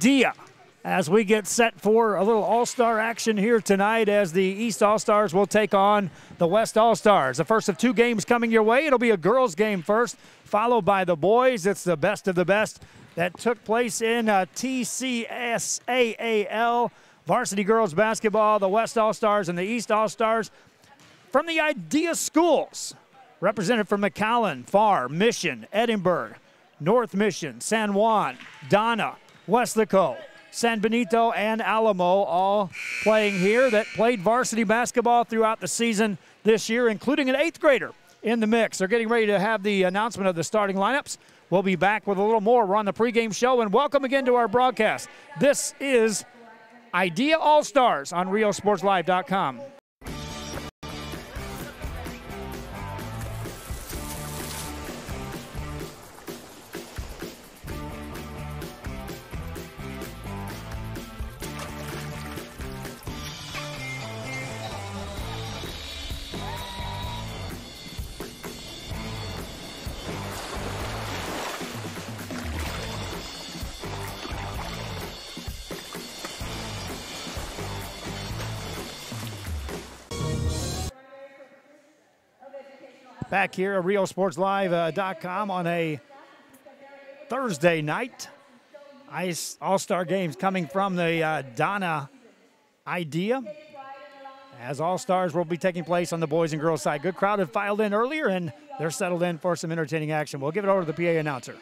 idea as we get set for a little All-Star action here tonight as the East All-Stars will take on the West All-Stars. The first of two games coming your way. It'll be a girls game first, followed by the boys. It's the best of the best that took place in TCSAAL. Varsity girls basketball, the West All-Stars and the East All-Stars from the Idea schools. Represented from McAllen, Farr, Mission, Edinburgh, North Mission, San Juan, Donna, Weslaco, San Benito, and Alamo all playing here that played varsity basketball throughout the season this year, including an 8th grader in the mix. They're getting ready to have the announcement of the starting lineups. We'll be back with a little more. We're on the pregame show, and welcome again to our broadcast. This is Idea All-Stars on RioSportsLive.com. Back here at RioSportsLive.com on a Thursday night. Ice All-Star games coming from the Donna Idea. As All-Stars will be taking place on the boys and girls side. Good crowd had filed in earlier, and they're settled in for some entertaining action. We'll give it over to the PA announcer.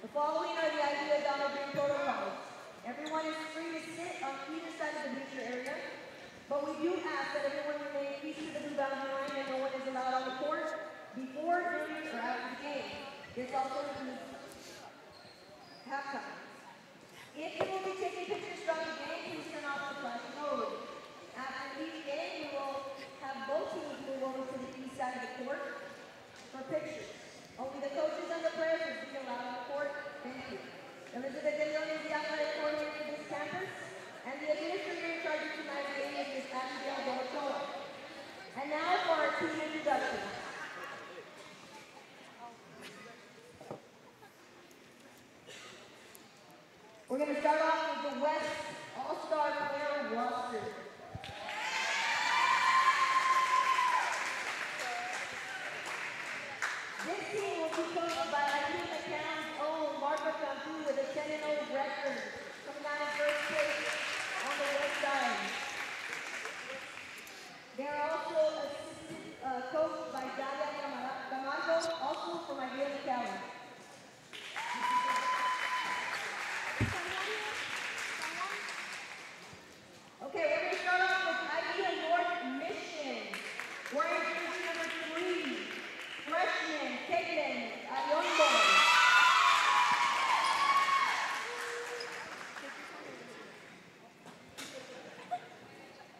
The following are the Idea Donna Green protocols. Everyone is free to sit on either side of the bleacher area, but we do ask that everyone remain east of the blue boundary line and no one is allowed on the court before, during, or after the game. This also includes halftime. If you will be taking pictures throughout the game, please turn off the flash mode. After each game, we will have both teams move over to the east side of the court for pictures. Only the coaches and the players will be allowed on the court. Thank you. Elizabeth De Leon is the athletic coordinator for this campus, and the administrator in charge of tonight's game is Ms. Abigail Delacola. And now for our team introduction. We're going to start off with the West All-Star player roster. This team will be coached by Idea McCann's own Margaret Campu with a 10-0 record, coming out in first place on the west side. They are also assisted, coached by Dalia Camargo, also from Idea McCann. Okay, we're going to start off with Idea North Mission. Wearing jersey number 3, freshman Caitlin Ariondo.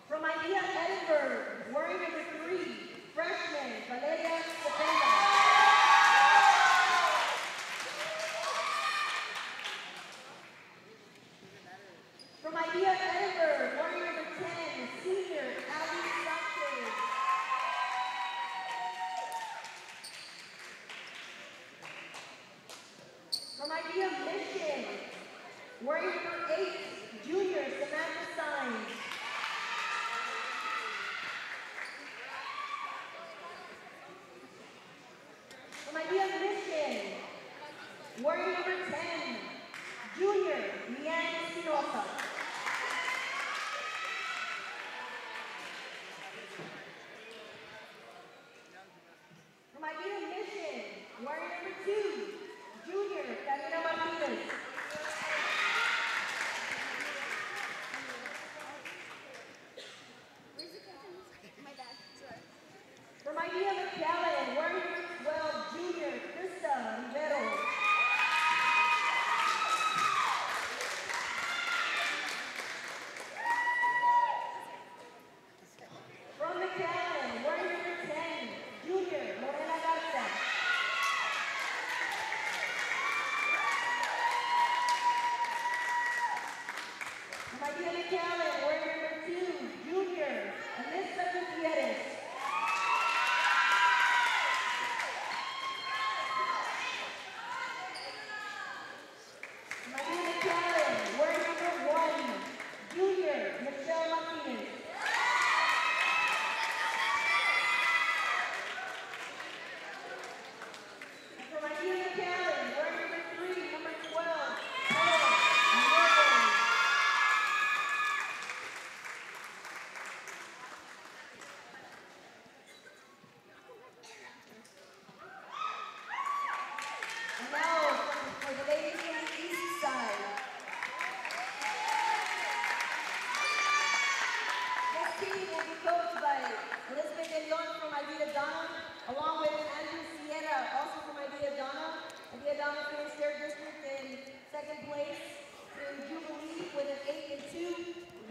From Idea Edinburgh, wearing number 3, freshman Valeria Cepeda. From Idea Edinburgh, wearing number 10, senior Abby Sanchez. From Idea Mission, wearing number 8, junior Samantha Sainz. From Idea Mission, wearing number 10, junior Leanne Espinosa. From Idea Mission, wearing number 2, junior Karina Martinez.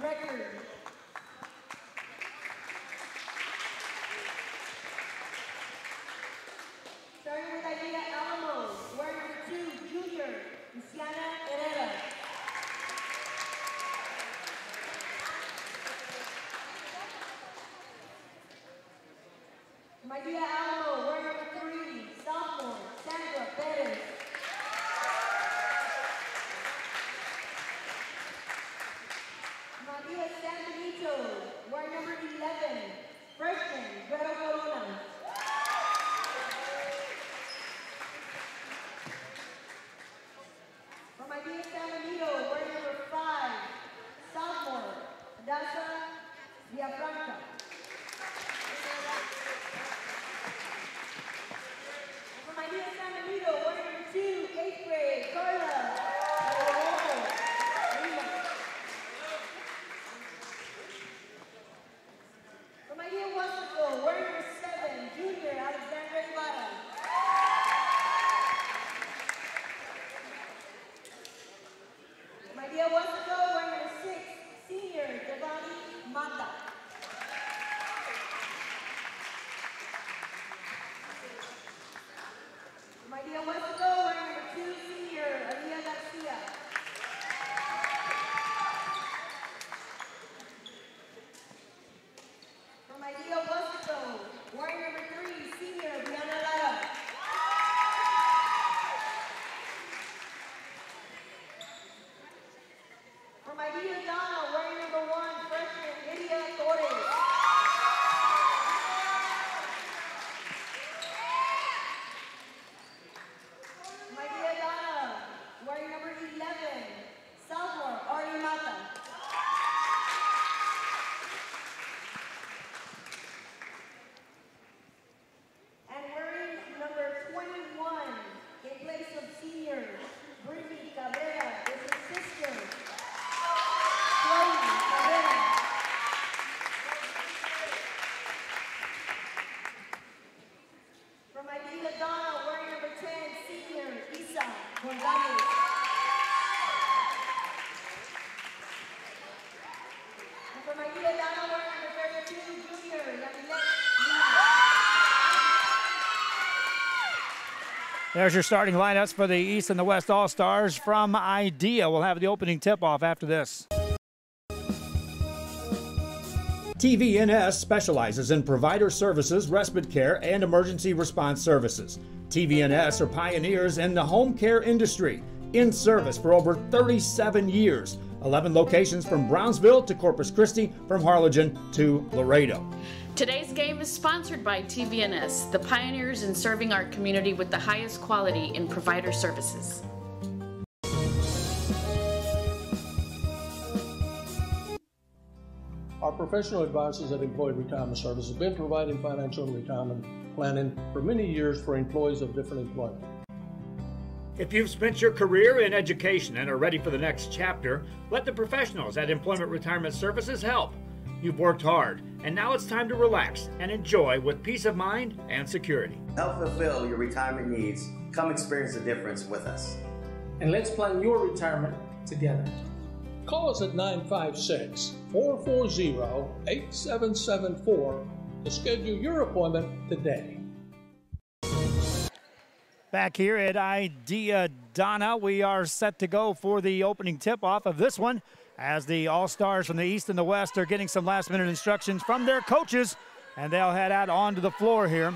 record. Starting with Idea Alamo, wearing number 2, junior, Luciana Herrera. From Idea Alamo, wearing number 3, sophomore, Sandra Perez. From Idea San Benito, wearing number 11, freshman, Vero Corona. From Idea San Benito, wearing number 5, sophomore, Adasa Villafranca. From Idea San Benito, wearing number 2, 8th grade, Carla. From Idea Westaco, wearing number 7, junior, Alexandra Ibarra. From Idea Westaco, wearing number 6, senior, Devani Mata. From Idea Westaco, wearing number 2, senior, Alia Garcia. From Idea Westaco, wearing number 3, senior, Brianna Lara. From Idea Donna, wearing number 1, freshman, Lydia Torres. From Idea Donna, wearing number 11, sophomore, Ari Mata. And wearing number 21, in place of senior, Brittany Cabrera, is her sister, Chloe Cabrera. From Idea Donna, wearing number 10, senior, Isa Gonzalez. And from Idea Donna, wearing number 32, junior, Yamilet Lima. There's your starting lineups for the East and the West All-Stars from Idea. We'll have the opening tip-off after this. TVNS specializes in provider services, respite care, and emergency response services. TVNS are pioneers in the home care industry, in service for over 37 years. 11 locations from Brownsville to Corpus Christi, from Harlingen to Laredo. Today's game is sponsored by TVNS, the pioneers in serving our community with the highest quality in provider services. Our professional advisors at Employee Retirement Services have been providing financial and retirement planning for many years for employees of different employment. If you've spent your career in education and are ready for the next chapter, let the professionals at Employment Retirement Services help. You've worked hard, and now it's time to relax and enjoy with peace of mind and security. Help fulfill your retirement needs. Come experience the difference with us. And let's plan your retirement together. Call us at 956-440-8774 to schedule your appointment today. Back here at Idea Donna, we are set to go for the opening tip-off of this one, as the All-Stars from the East and the West are getting some last-minute instructions from their coaches, and they'll head out onto the floor here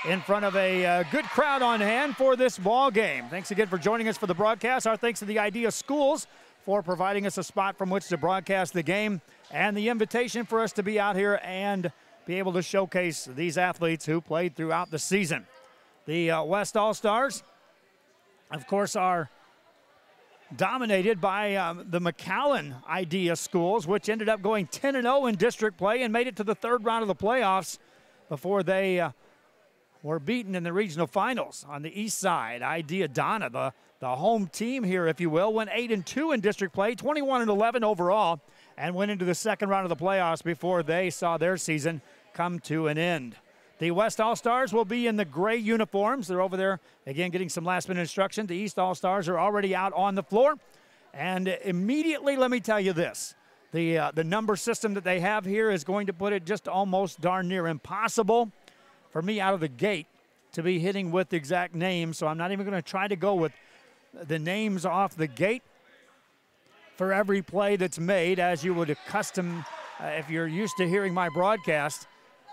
in front of a good crowd on hand for this ball game. Thanks again for joining us for the broadcast. Our thanks to the Idea Schools for providing us a spot from which to broadcast the game, and the invitation for us to be out here and be able to showcase these athletes who played throughout the season. The West All-Stars, of course, are dominated by the McAllen Idea Schools, which ended up going 10-0 in district play and made it to the third round of the playoffs before they were beaten in the regional finals. On the east side, Idea Donna, the home team here, if you will, went 8-2 in district play, 21-11 overall, and went into the second round of the playoffs before they saw their season come to an end. The West All-Stars will be in the gray uniforms. They're over there, again, getting some last-minute instruction. The East All-Stars are already out on the floor. And immediately, let me tell you this. The number system that they have here is going to put it just almost darn near impossible for me out of the gate to be hitting with the exact names, so I'm not even going to try to go with the names off the gate for every play that's made, as you would accustom if you're used to hearing my broadcast.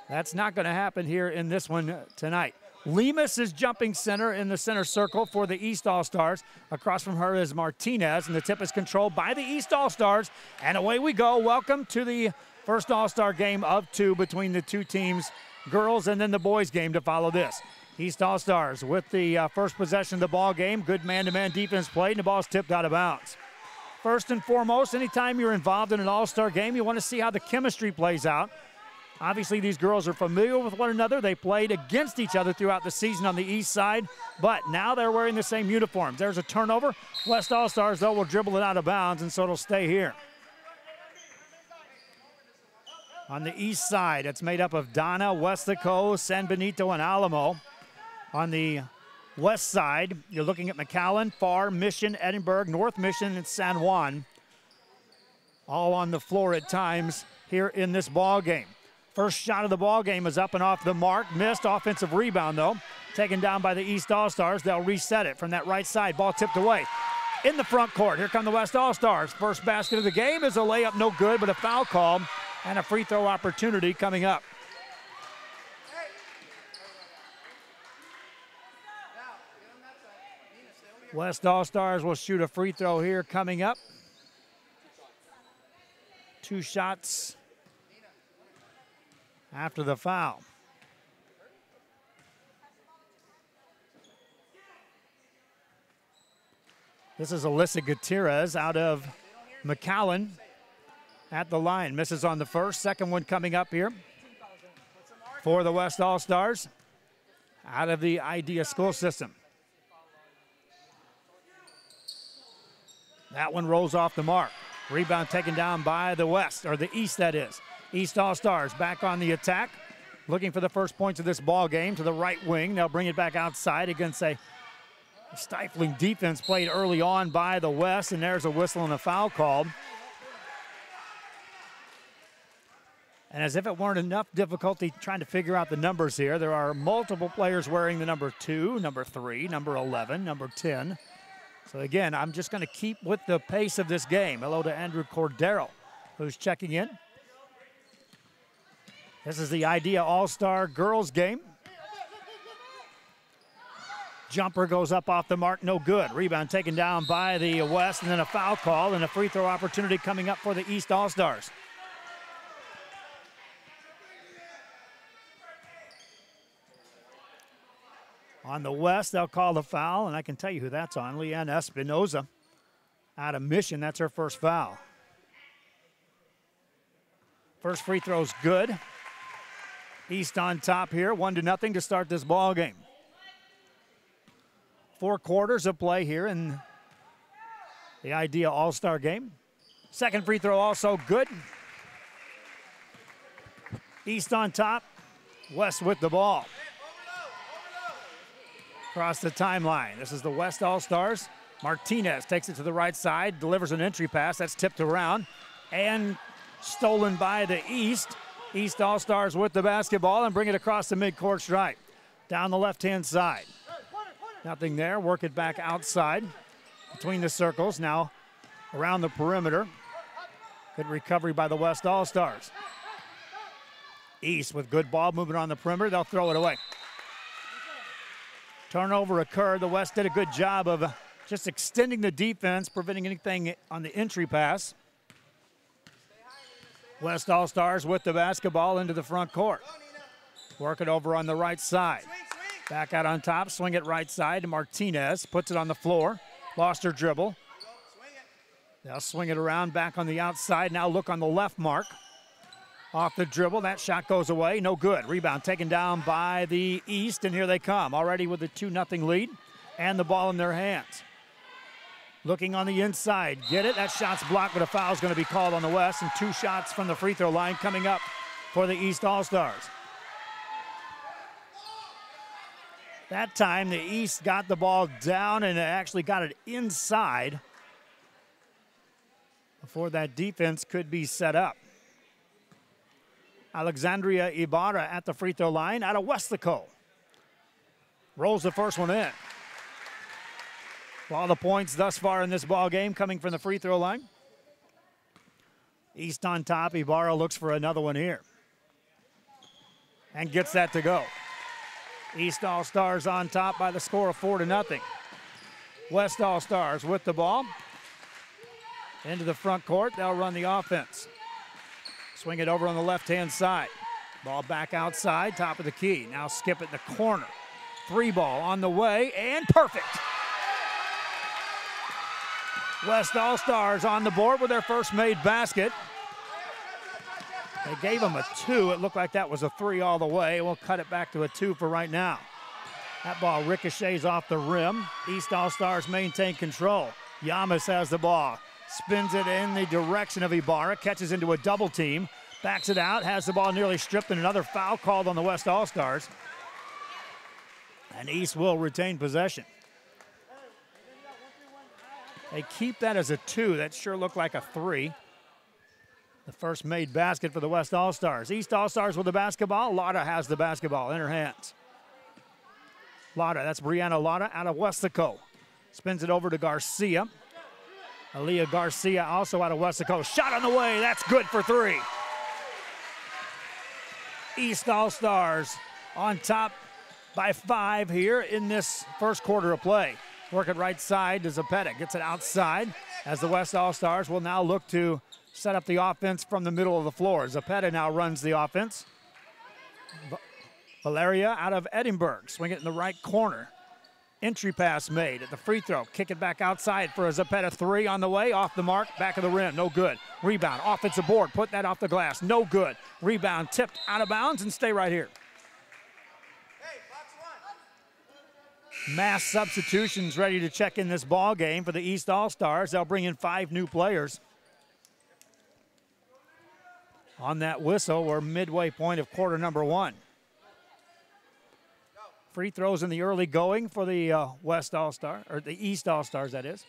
That's not going to happen here in this one tonight. Lemus is jumping center in the center circle for the East All-Stars. Across from her is Martinez, and the tip is controlled by the East All-Stars. And away we go. Welcome to the first All-Star game of 2 between the two teams, girls and then the boys game to follow this. East All-Stars with the first possession of the ball game. Good man-to-man defense played, and the ball's tipped out of bounds. First and foremost, anytime you're involved in an All-Star game, you want to see how the chemistry plays out. Obviously, these girls are familiar with one another. They played against each other throughout the season on the east side, but now they're wearing the same uniforms. There's a turnover. West All-Stars, though, will dribble it out of bounds, and so it'll stay here. On the east side, it's made up of Donna, Westaco, San Benito, and Alamo. On the west side, you're looking at McAllen, Farr, Mission, Edinburgh, North Mission, and San Juan. All on the floor at times here in this ball game. First shot of the ball game is up and off the mark. Missed. Offensive rebound, though. Taken down by the East All-Stars. They'll reset it from that right side. Ball tipped away. In the front court, here come the West All-Stars. First basket of the game is a layup, no good, but a foul call and a free throw opportunity coming up. West All-Stars will shoot a free throw here coming up. 2 shots after the foul. This is Alyssa Gutierrez out of McAllen at the line. Misses on the first. Second one coming up here for the West All-Stars out of the IDEA school system. That one rolls off the mark. Rebound taken down by the West, or the East, that is. East All-Stars back on the attack, looking for the first points of this ball game to the right wing. They'll bring it back outside against a stifling defense played early on by the West, and there's a whistle and a foul called. And as if it weren't enough difficulty trying to figure out the numbers here, there are multiple players wearing the number 2, number 3, number 11, number 10. So again, I'm just going to keep with the pace of this game. Hello to Andrew Cordero, who's checking in. This is the IDEA All-Star girls game. Jumper goes up off the mark, no good. Rebound taken down by the West, and then a foul call and a free throw opportunity coming up for the East All-Stars. On the West, they'll call the foul, and I can tell you who that's on. Leanne Espinoza out of Mission. That's her first foul. First free throw's good. East on top here, 1-0 to start this ball game. 4 quarters of play here in the IDEA All-Star game. Second free throw also good. East on top, West with the ball. Across the timeline, this is the West All-Stars. Martinez takes it to the right side, delivers an entry pass. That's tipped around and stolen by the East. East All-Stars with the basketball and bring it across the midcourt stripe. Down the left-hand side. Nothing there. Work it back outside between the circles. Now around the perimeter. Good recovery by the West All-Stars. East with good ball movement on the perimeter. They'll throw it away. Turnover occurred. The West did a good job of just extending the defense, preventing anything on the entry pass. West All-Stars with the basketball into the front court. Work it over on the right side. Back out on top, swing it right side to Martinez. Puts it on the floor. Lost her dribble. They'll swing it around back on the outside. Now look on the left mark. Off the dribble, that shot goes away, no good. Rebound taken down by the East, and here they come, already with a 2-0 lead and the ball in their hands. Looking on the inside, get it, that shot's blocked, but a foul's gonna be called on the West, and 2 shots from the free throw line coming up for the East All-Stars. That time, the East got the ball down and actually got it inside. before that defense could be set up. Alexandria Ibarra at the free throw line out of Westlaco. Rolls the first one in. All the points thus far in this ball game coming from the free throw line. East on top. Ibarra looks for another one here. And gets that to go. East All-Stars on top by the score of 4-0. West All-Stars with the ball. Into the front court. They'll run the offense. Swing it over on the left-hand side. Ball back outside, top of the key. Now skip it in the corner. 3 ball on the way, and perfect. West All-Stars on the board with their first made basket. They gave them a 2. It looked like that was a 3 all the way. We'll cut it back to a 2 for right now. That ball ricochets off the rim. East All-Stars maintain control. Yamas has the ball. Spins it in the direction of Ibarra. Catches into a double team. Backs it out. Has the ball nearly stripped, and another foul called on the West All-Stars. And East will retain possession. They keep that as a 2. That sure looked like a 3. The first made basket for the West All-Stars. East All-Stars with the basketball. Lauda has the basketball in her hands. Lauda, that's Brianna Lauda out of Westlaco. Spins it over to Garcia. Aaliyah Garcia also out of Westlaco. Shot on the way. That's good for 3. East All-Stars on top by 5 here in this first quarter of play. Work it right side to Zapeta. Gets it outside as the West All-Stars will now look to set up the offense from the middle of the floor. Zapeta now runs the offense. Valeria out of Edinburgh. Swing it in the right corner. Entry pass made at the free throw. Kick it back outside for a Zapeta 3 on the way. Off the mark, back of the rim, no good. Rebound, offensive board, put that off the glass, no good. Rebound tipped out of bounds and stay right here. Mass substitutions ready to check in this ball game for the East All-Stars. They'll bring in 5 new players. On that whistle, we're midway point of quarter number 1. Free throws in the early going for the West All-Star, or the East All-Stars, that is.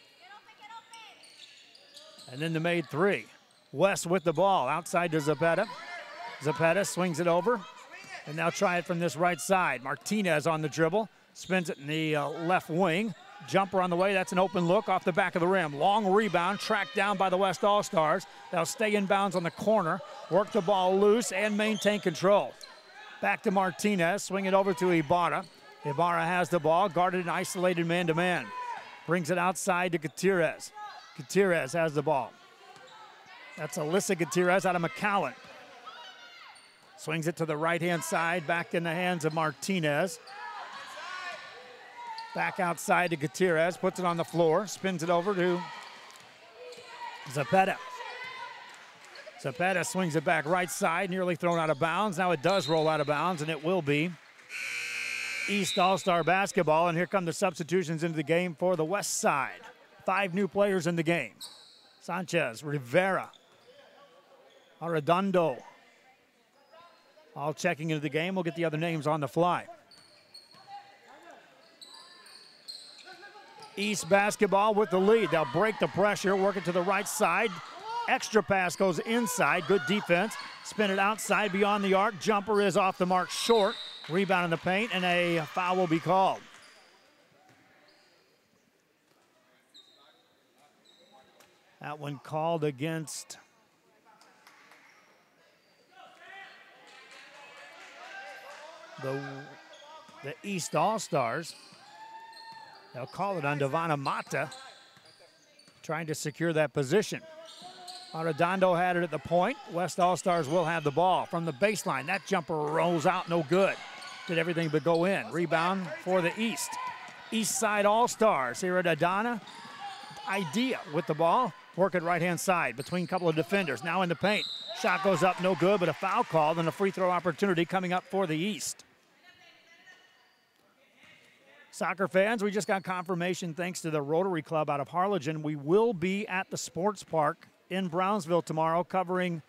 And then the made 3. West with the ball, outside to Zapeta. Zapeta swings it over, and now try it from this right side. Martinez on the dribble, spins it in the left wing. Jumper on the way, that's an open look off the back of the rim. Long rebound, tracked down by the West All-Stars. They'll stay in bounds on the corner, work the ball loose, and maintain control. Back to Martinez, swing it over to Ibarra. Ibarra has the ball, guarded and isolated man-to-man. Brings it outside to Gutierrez. Gutierrez has the ball. That's Alyssa Gutierrez out of McAllen. Swings it to the right-hand side, back in the hands of Martinez. Back outside to Gutierrez, puts it on the floor, spins it over to Zapeta. Zapeta swings it back right side, nearly thrown out of bounds. Now it does roll out of bounds, and it will be East All-Star basketball. And here come the substitutions into the game for the West side. 5 new players in the game. Sanchez, Rivera, Arredondo. All checking into the game. We'll get the other names on the fly. East basketball with the lead. They'll break the pressure, work it to the right side. Extra pass goes inside. Good defense. Spin it outside beyond the arc. Jumper is off the mark short. Rebound in the paint, and a foul will be called. That one called against the East All-Stars. They'll call it on Devana Mata, trying to secure that position. Arredondo had it at the point. West All-Stars will have the ball from the baseline. That jumper rolls out, no good. Did everything but go in. Rebound for the East. East Side All-Stars here at Adana. Idea with the ball. Work it right-hand side between a couple of defenders. Now in the paint. Shot goes up, no good, but a foul called and a free throw opportunity coming up for the East. Soccer fans, we just got confirmation thanks to the Rotary Club out of Harlingen. We will be at the sports park in Brownsville tomorrow covering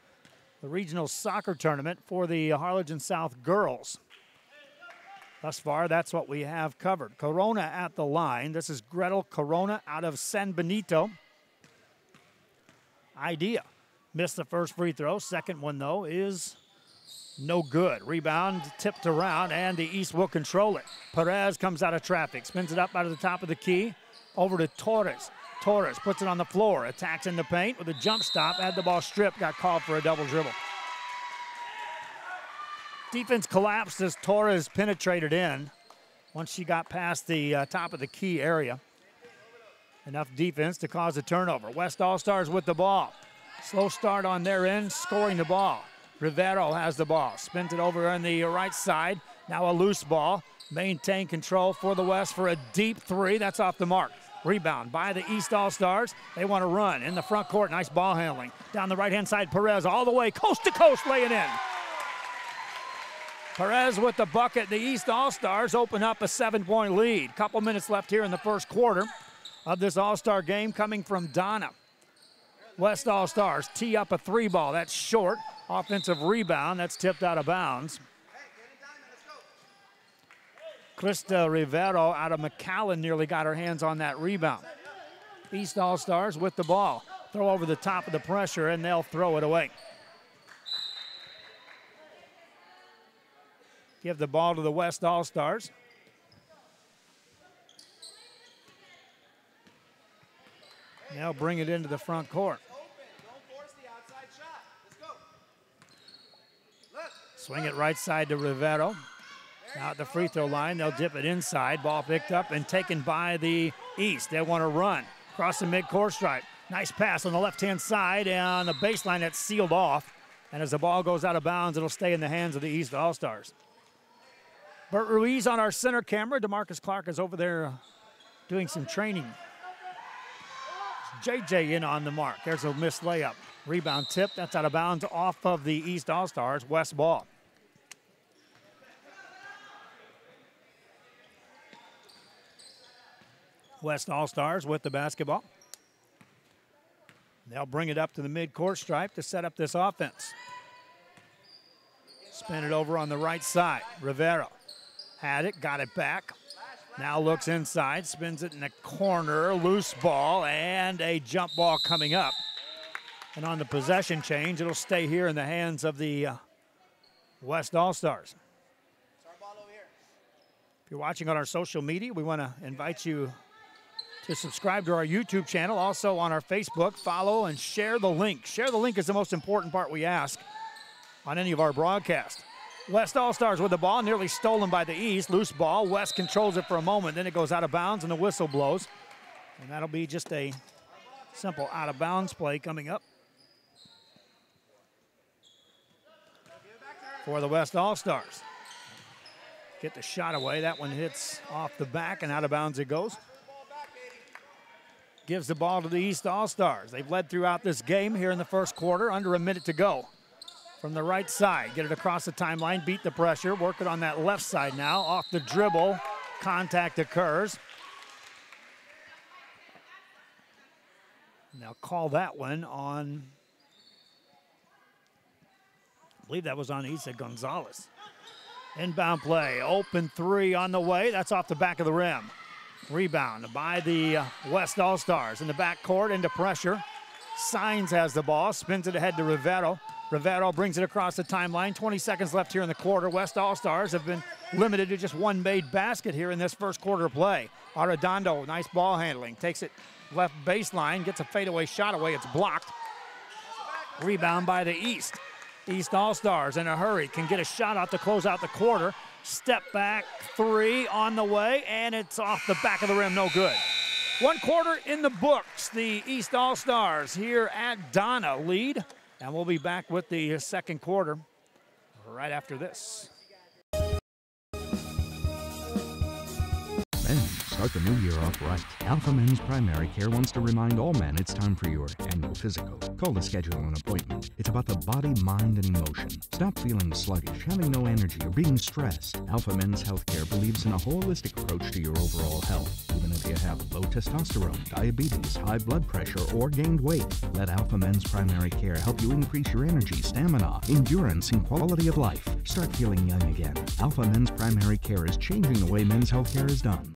the regional soccer tournament for the Harlingen South girls. Thus far, that's what we have covered. Corona at the line. This is Gretel Corona out of San Benito. Idea missed the first free throw. Second one, though, is no good. Rebound tipped around, and the East will control it. Perez comes out of traffic, spins it up out of the top of the key, over to Torres. Torres puts it on the floor, attacks in the paint with a jump stop, had the ball stripped, got called for a double dribble. Defense collapsed as Torres penetrated in once she got past the top of the key area. Enough defense to cause a turnover. West All-Stars with the ball. Slow start on their end, scoring the ball. Rivero has the ball, spins it over on the right side. Now a loose ball. Maintain control for the West for a deep three. That's off the mark. Rebound by the East All-Stars. They want to run in the front court. Nice ball handling. Down the right-hand side, Perez all the way, coast to coast, laying in. Perez with the bucket. The East All-Stars open up a 7-point lead. Couple minutes left here in the first quarter of this All-Star game coming from Donna. West All-Stars tee up a three ball. That's short. Offensive rebound. That's tipped out of bounds. Krista Rivero out of McAllen nearly got her hands on that rebound. East All-Stars with the ball. Throw over the top of the pressure, and they'll throw it away. Give the ball to the West All-Stars. Now bring it into the front court. Swing it right side to Rivero. Now at the free throw line, they'll dip it inside. Ball picked up and taken by the East. They want to run across the midcourt stripe. Nice pass on the left-hand side, and on the baseline that's sealed off. And as the ball goes out of bounds, it'll stay in the hands of the East All-Stars. Bert Ruiz on our center camera. DeMarcus Clark is over there doing some training. JJ in on the mark. There's a missed layup. Rebound tip. That's out of bounds off of the East All-Stars. West ball. West All-Stars with the basketball. They'll bring it up to the midcourt stripe to set up this offense. Spin it over on the right side. Rivero had it, got it back. Now looks inside, spins it in the corner, loose ball, and a jump ball coming up. And on the possession change, it'll stay here in the hands of the West All-Stars. If you're watching on our social media, we want to invite you to subscribe to our YouTube channel. Also on our Facebook, follow and share the link. Share the link is the most important part we ask on any of our broadcasts. West All-Stars with the ball, nearly stolen by the East. Loose ball. West controls it for a moment. Then it goes out of bounds, and the whistle blows. And that'll be just a simple out-of-bounds play coming up for the West All-Stars. Get the shot away. That one hits off the back, and out of bounds it goes. Gives the ball to the East All-Stars. They've led throughout this game here in the first quarter. Under a minute to go. From the right side, get it across the timeline, beat the pressure, work it on that left side now. Off the dribble, contact occurs. Now call that one on, I believe that was on Isa Gonzalez. Inbound play, open three on the way. That's off the back of the rim. Rebound by the West All-Stars in the backcourt, into pressure. Signs has the ball, spins it ahead to Rivero. Rivero brings it across the timeline. 20 seconds left here in the quarter. West All-Stars have been limited to just one made basket here in this first quarter of play. Arredondo, nice ball handling. Takes it left baseline, gets a fadeaway shot away. It's blocked. Rebound by the East. East All-Stars in a hurry. Can get a shot out to close out the quarter. Step back three on the way, and it's off the back of the rim. No good. 1 quarter in the books. The East All-Stars here at Donna lead. And we'll be back with the second quarter right after this. Men, start the new year off right. Alpha Men's Primary Care wants to remind all men it's time for your annual physical. Call to schedule an appointment. It's about the body, mind, and emotion. Stop feeling sluggish, having no energy, or being stressed. Alpha Men's Healthcare believes in a holistic approach to your overall health. Even if you have low testosterone, diabetes, high blood pressure, or gained weight, let Alpha Men's Primary Care help you increase your energy, stamina, endurance, and quality of life. Start feeling young again. Alpha Men's Primary Care is changing the way men's healthcare is done.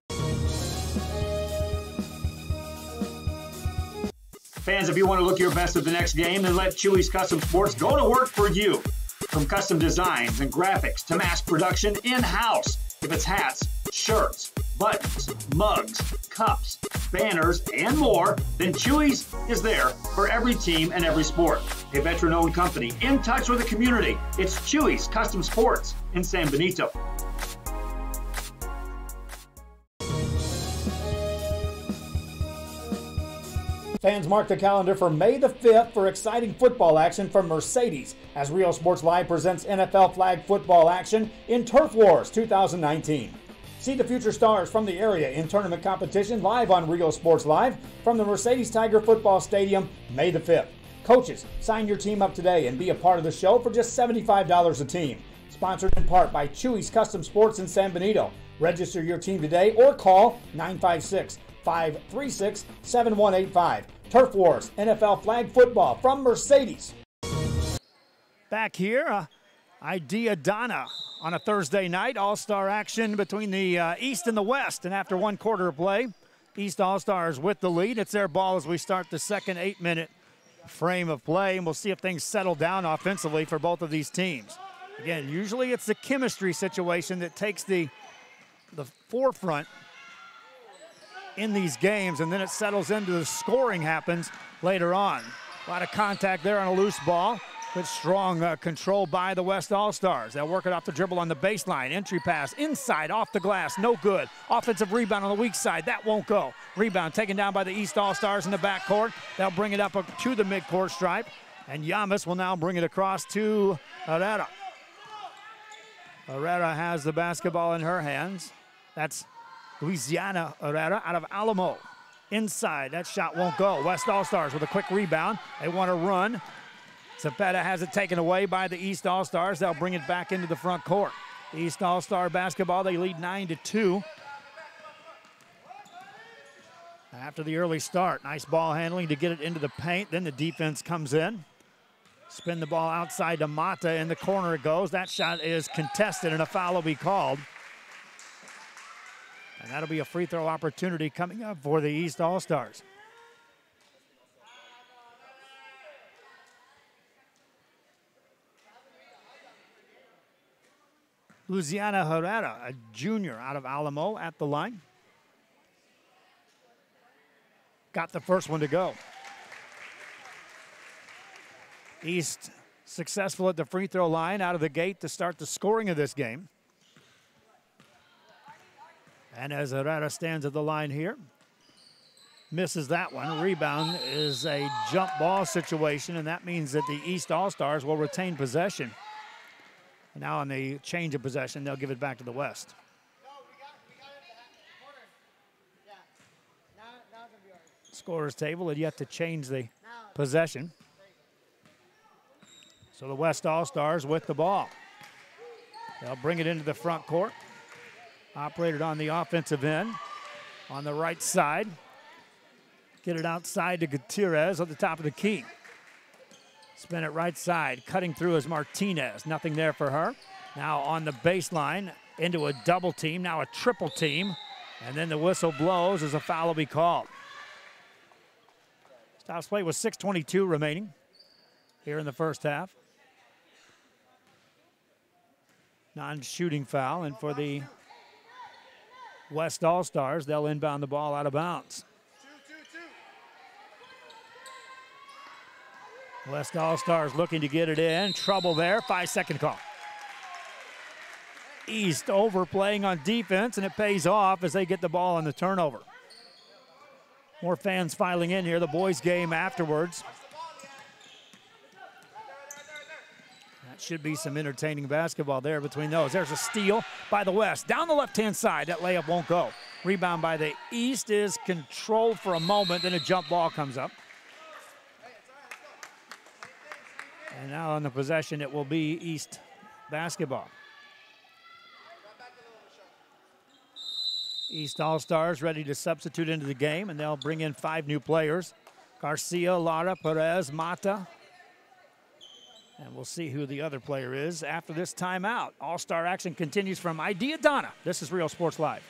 Fans, if you want to look your best at the next game, then let Chewy's Custom Sports go to work for you. From custom designs and graphics to mass production in-house. If it's hats, shirts, buttons, mugs, cups, banners, and more, then Chewy's is there for every team and every sport. A veteran-owned company in touch with the community. It's Chewy's Custom Sports in San Benito. Fans, mark the calendar for May the 5th for exciting football action from Mercedes as Real Sports Live presents NFL flag football action in Turf Wars 2019. See the future stars from the area in tournament competition live on Real Sports Live from the Mercedes Tiger Football Stadium May the 5th. Coaches, sign your team up today and be a part of the show for just $75 a team. Sponsored in part by Chewy's Custom Sports in San Benito. Register your team today or call 956-536-7185. Turf Wars, NFL flag football from Mercedes. Back here, Idea Donna on a Thursday night. All-star action between the East and the West. And after one quarter of play, East All-Stars with the lead. It's their ball as we start the second 8-minute frame of play. And we'll see if things settle down offensively for both of these teams. Again, usually it's the chemistry situation that takes the forefront in these games, and then it settles into the scoring happens later on. A lot of contact there on a loose ball, but strong control by the West All-Stars. They'll work it off the dribble on the baseline. Entry pass inside, off the glass, no good. Offensive rebound on the weak side, that won't go. Rebound taken down by the East All-Stars in the backcourt. They'll bring it up to the midcourt stripe, and Yamas will now bring it across to Herrera. Herrera has the basketball in her hands. That's Louisiana Herrera out of Alamo. Inside, that shot won't go. West All-Stars with a quick rebound. They want to run. Cepeda has it taken away by the East All-Stars. They'll bring it back into the front court. East All-Star basketball, they lead 9-2. After the early start, nice ball handling to get it into the paint. Then the defense comes in. Spin the ball outside to Mata. In the corner it goes. That shot is contested and a foul will be called. And that'll be a free throw opportunity coming up for the East All-Stars. Louisiana Herrera, a junior out of Alamo at the line. Got the first one to go. East successful at the free throw line out of the gate to start the scoring of this game. And as Herrera stands at the line here, misses that one. Rebound is a jump ball situation, and that means that the East All-Stars will retain possession. And now on the change of possession, they'll give it back to the West. Scorer's table had yet to change the possession. So the West All-Stars with the ball. They'll bring it into the front court. Operated on the offensive end, on the right side. Get it outside to Gutierrez at the top of the key. Spin it right side, cutting through is Martinez. Nothing there for her. Now on the baseline, into a double team, now a triple team. And then the whistle blows as a foul will be called. Stops play with 6:22 remaining here in the first half. Non-shooting foul, and for the West All-Stars, they'll inbound the ball out of bounds. West All-Stars looking to get it in. Trouble there, 5-second call. East overplaying on defense, and it pays off as they get the ball on the turnover. More fans filing in here, the boys' game afterwards. Should be some entertaining basketball there between those. There's a steal by the West. Down the left-hand side, that layup won't go. Rebound by the East is controlled for a moment, then a jump ball comes up. And now on the possession, it will be East basketball. East All-Stars ready to substitute into the game, and they'll bring in 5 new players. Garcia, Lara, Perez, Mata. And we'll see who the other player is after this timeout. All-Star action continues from Idea Donna. This is Real Sports Live.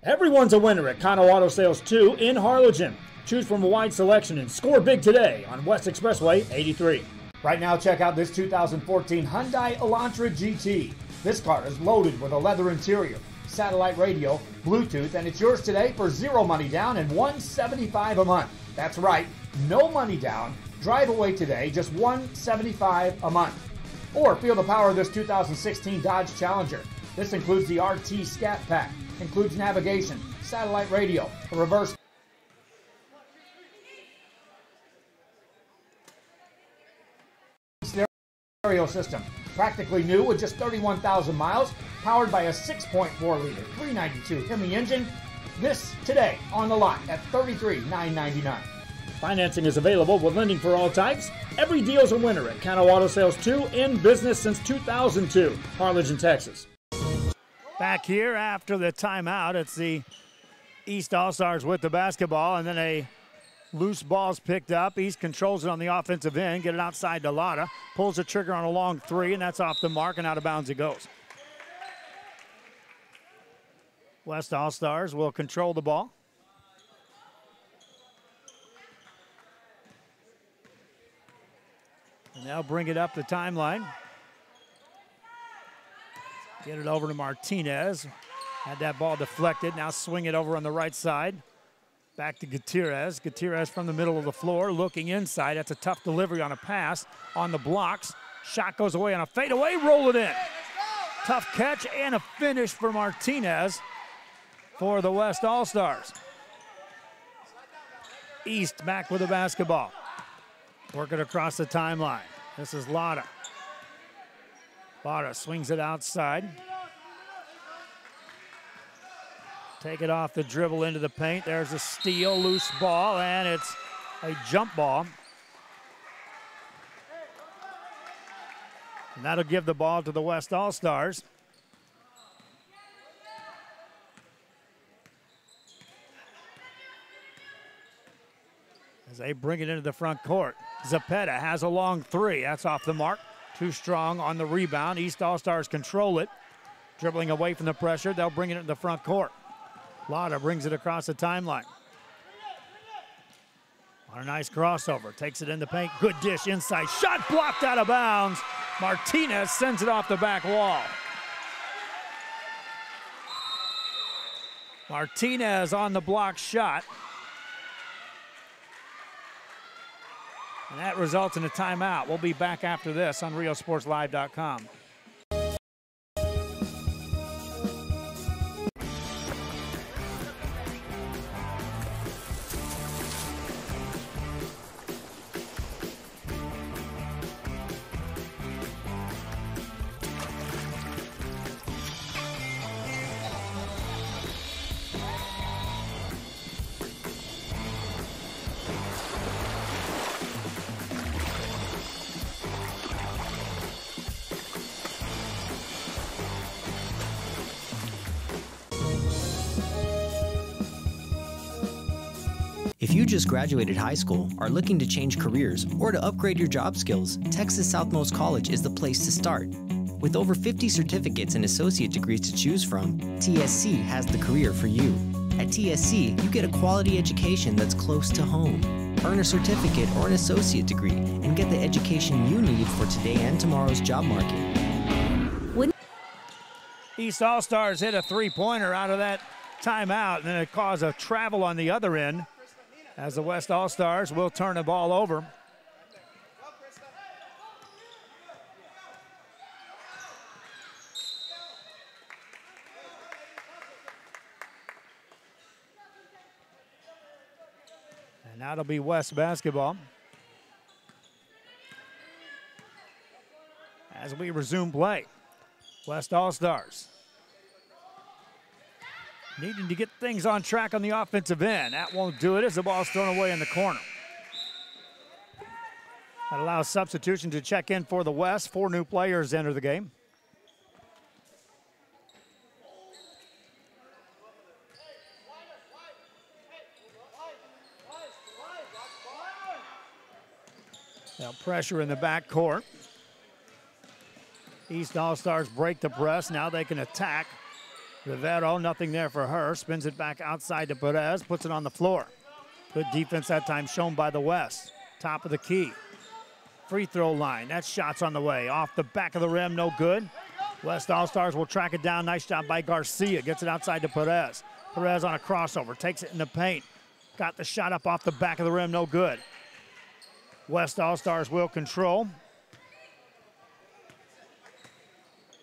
Everyone's a winner at Kano Auto Sales 2 in Harlingen. Choose from a wide selection and score big today on West Expressway 83. Right now, check out this 2014 Hyundai Elantra GT. This car is loaded with a leather interior, satellite radio, Bluetooth, and it's yours today for zero money down and $175 a month. That's right, no money down. Drive away today, just $175 a month. Or feel the power of this 2016 Dodge Challenger. This includes the RT Scat Pack, includes navigation, satellite radio, a reverse stereo system. Practically new with just 31,000 miles, powered by a 6.4-liter 392 Hemi engine. This today on the lot at $33,999. Financing is available with lending for all types. Every deal's a winner at Kano Auto Sales 2, in business since 2002, Harlingen, Texas. Back here after the timeout, it's the East All-Stars with the basketball, and then a loose ball's picked up. East controls it on the offensive end, get it outside to Lotta, pulls the trigger on a long three, and that's off the mark, and out of bounds it goes. West All-Stars will control the ball. And they'll bring it up the timeline. Get it over to Martinez. Had that ball deflected. Now swing it over on the right side. Back to Gutierrez. Gutierrez from the middle of the floor, looking inside. That's a tough delivery on a pass on the blocks. Shot goes away on a fadeaway. Roll it in. Tough catch and a finish for Martinez for the West All-Stars. East back with the basketball. Working across the timeline. This is Lotta. Lotta swings it outside. Take it off the dribble into the paint. There's a steal, loose ball, and it's a jump ball. And that'll give the ball to the West All-Stars. As they bring it into the front court. Zapeta has a long three. That's off the mark. Too strong on the rebound. East All-Stars control it. Dribbling away from the pressure. They'll bring it into the front court. Lotta brings it across the timeline. On a nice crossover. Takes it in the paint. Good dish inside. Shot blocked out of bounds. Martinez sends it off the back wall. Martinez on the block shot. And that results in a timeout. We'll be back after this on RioSportsLive.com. If you just graduated high school, are looking to change careers, or to upgrade your job skills, Texas Southmost College is the place to start. With over 50 certificates and associate degrees to choose from, TSC has the career for you. At TSC, you get a quality education that's close to home. Earn a certificate or an associate degree and get the education you need for today and tomorrow's job market. East All-Stars hit a three-pointer out of that timeout, and then it caused a travel on the other end as the West All-Stars will turn the ball over. And that'll be West basketball. As we resume play, West All-Stars needing to get things on track on the offensive end. That won't do it as the ball's thrown away in the corner. That allows substitution to check in for the West. 4 new players enter the game. Now pressure in the backcourt. East All-Stars break the press. Now they can attack Rivero, nothing there for her. Spins it back outside to Perez, puts it on the floor. Good defense that time shown by the West. Top of the key. Free throw line. That shot's on the way. Off the back of the rim, no good. West All-Stars will track it down. Nice job by Garcia. Gets it outside to Perez. Perez on a crossover. Takes it in the paint. Got the shot up off the back of the rim, no good. West All-Stars will control.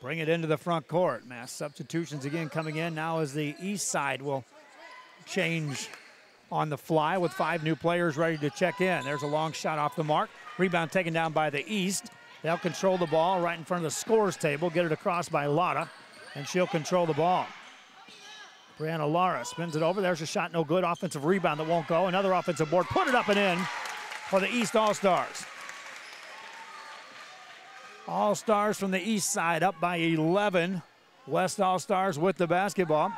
Bring it into the front court. Mass substitutions again coming in. Now as the East side will change on the fly with 5 new players ready to check in. There's a long shot off the mark. Rebound taken down by the East. They'll control the ball right in front of the scorer's table. Get it across by Lara, and she'll control the ball. Brianna Lara spins it over. There's a shot, no good. Offensive rebound that won't go. Another offensive board. Put it up and in for the East All-Stars. All-Stars from the East side up by 11. West All-Stars with the basketball.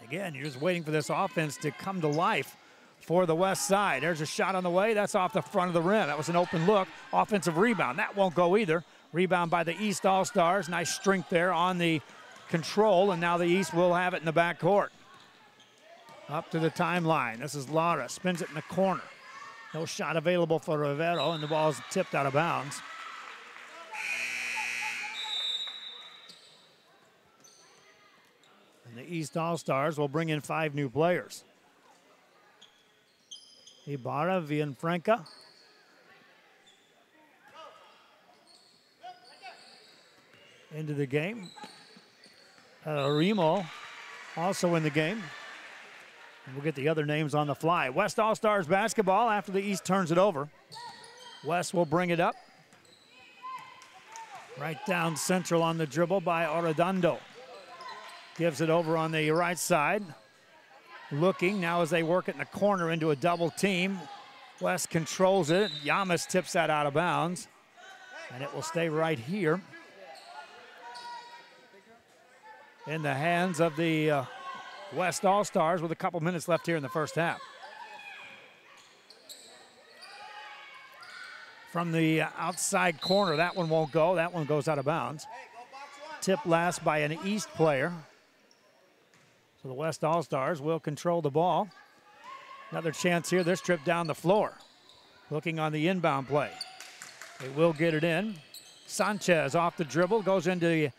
Again, you're just waiting for this offense to come to life for the West side. There's a shot on the way. That's off the front of the rim. That was an open look. Offensive rebound. That won't go either. Rebound by the East All-Stars. Nice strength there on the control, and now the East will have it in the backcourt. Up to the timeline. This is Lara. Spins it in the corner. No shot available for Rivero, and the ball is tipped out of bounds. And the East All-Stars will bring in 5 new players. Ibarra, Villanfranca. Into the game. Remo also in the game. And we'll get the other names on the fly. West All-Stars basketball after the East turns it over. West will bring it up. Right down central on the dribble by Arredondo. Gives it over on the right side. Looking now as they work it in the corner into a double team. West controls it. Yamas tips that out of bounds. And it will stay right here in the hands of the West All-Stars with a couple minutes left here in the first half. From the outside corner, that one won't go. That one goes out of bounds. Tip last by an East player. So the West All-Stars will control the ball. Another chance here, this trip down the floor. Looking on the inbound play. They will get it in. Sanchez off the dribble, goes into the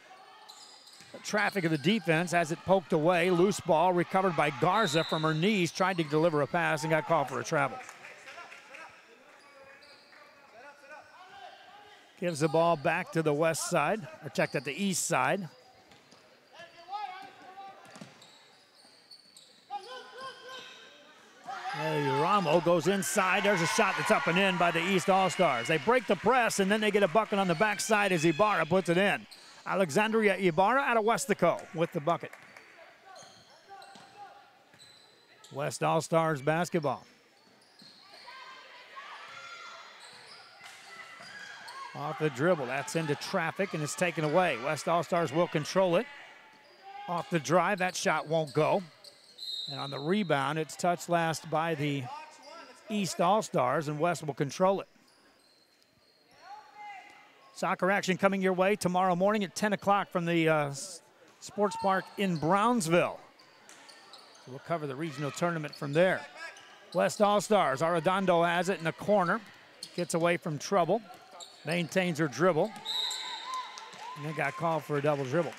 traffic of the defense, has it poked away. Loose ball recovered by Garza from her knees, tried to deliver a pass and got called for a travel. Gives the ball back to the west side, or checked at the east side. Ramo goes inside. There's a shot that's up and in by the East All-Stars. They break the press, and then they get a bucket on the backside as Ibarra puts it in. Alexandria Ibarra out of Westico with the bucket. West All-Stars basketball. Off the dribble, that's into traffic and it's taken away. West All-Stars will control it. Off the drive, that shot won't go. And on the rebound, it's touched last by the East All-Stars, and West will control it. Soccer action coming your way tomorrow morning at 10 o'clock from the Sports Park in Brownsville. So we'll cover the regional tournament from there. West All-Stars, Arredondo has it in the corner. Gets away from trouble. Maintains her dribble. And then got called for a double dribble.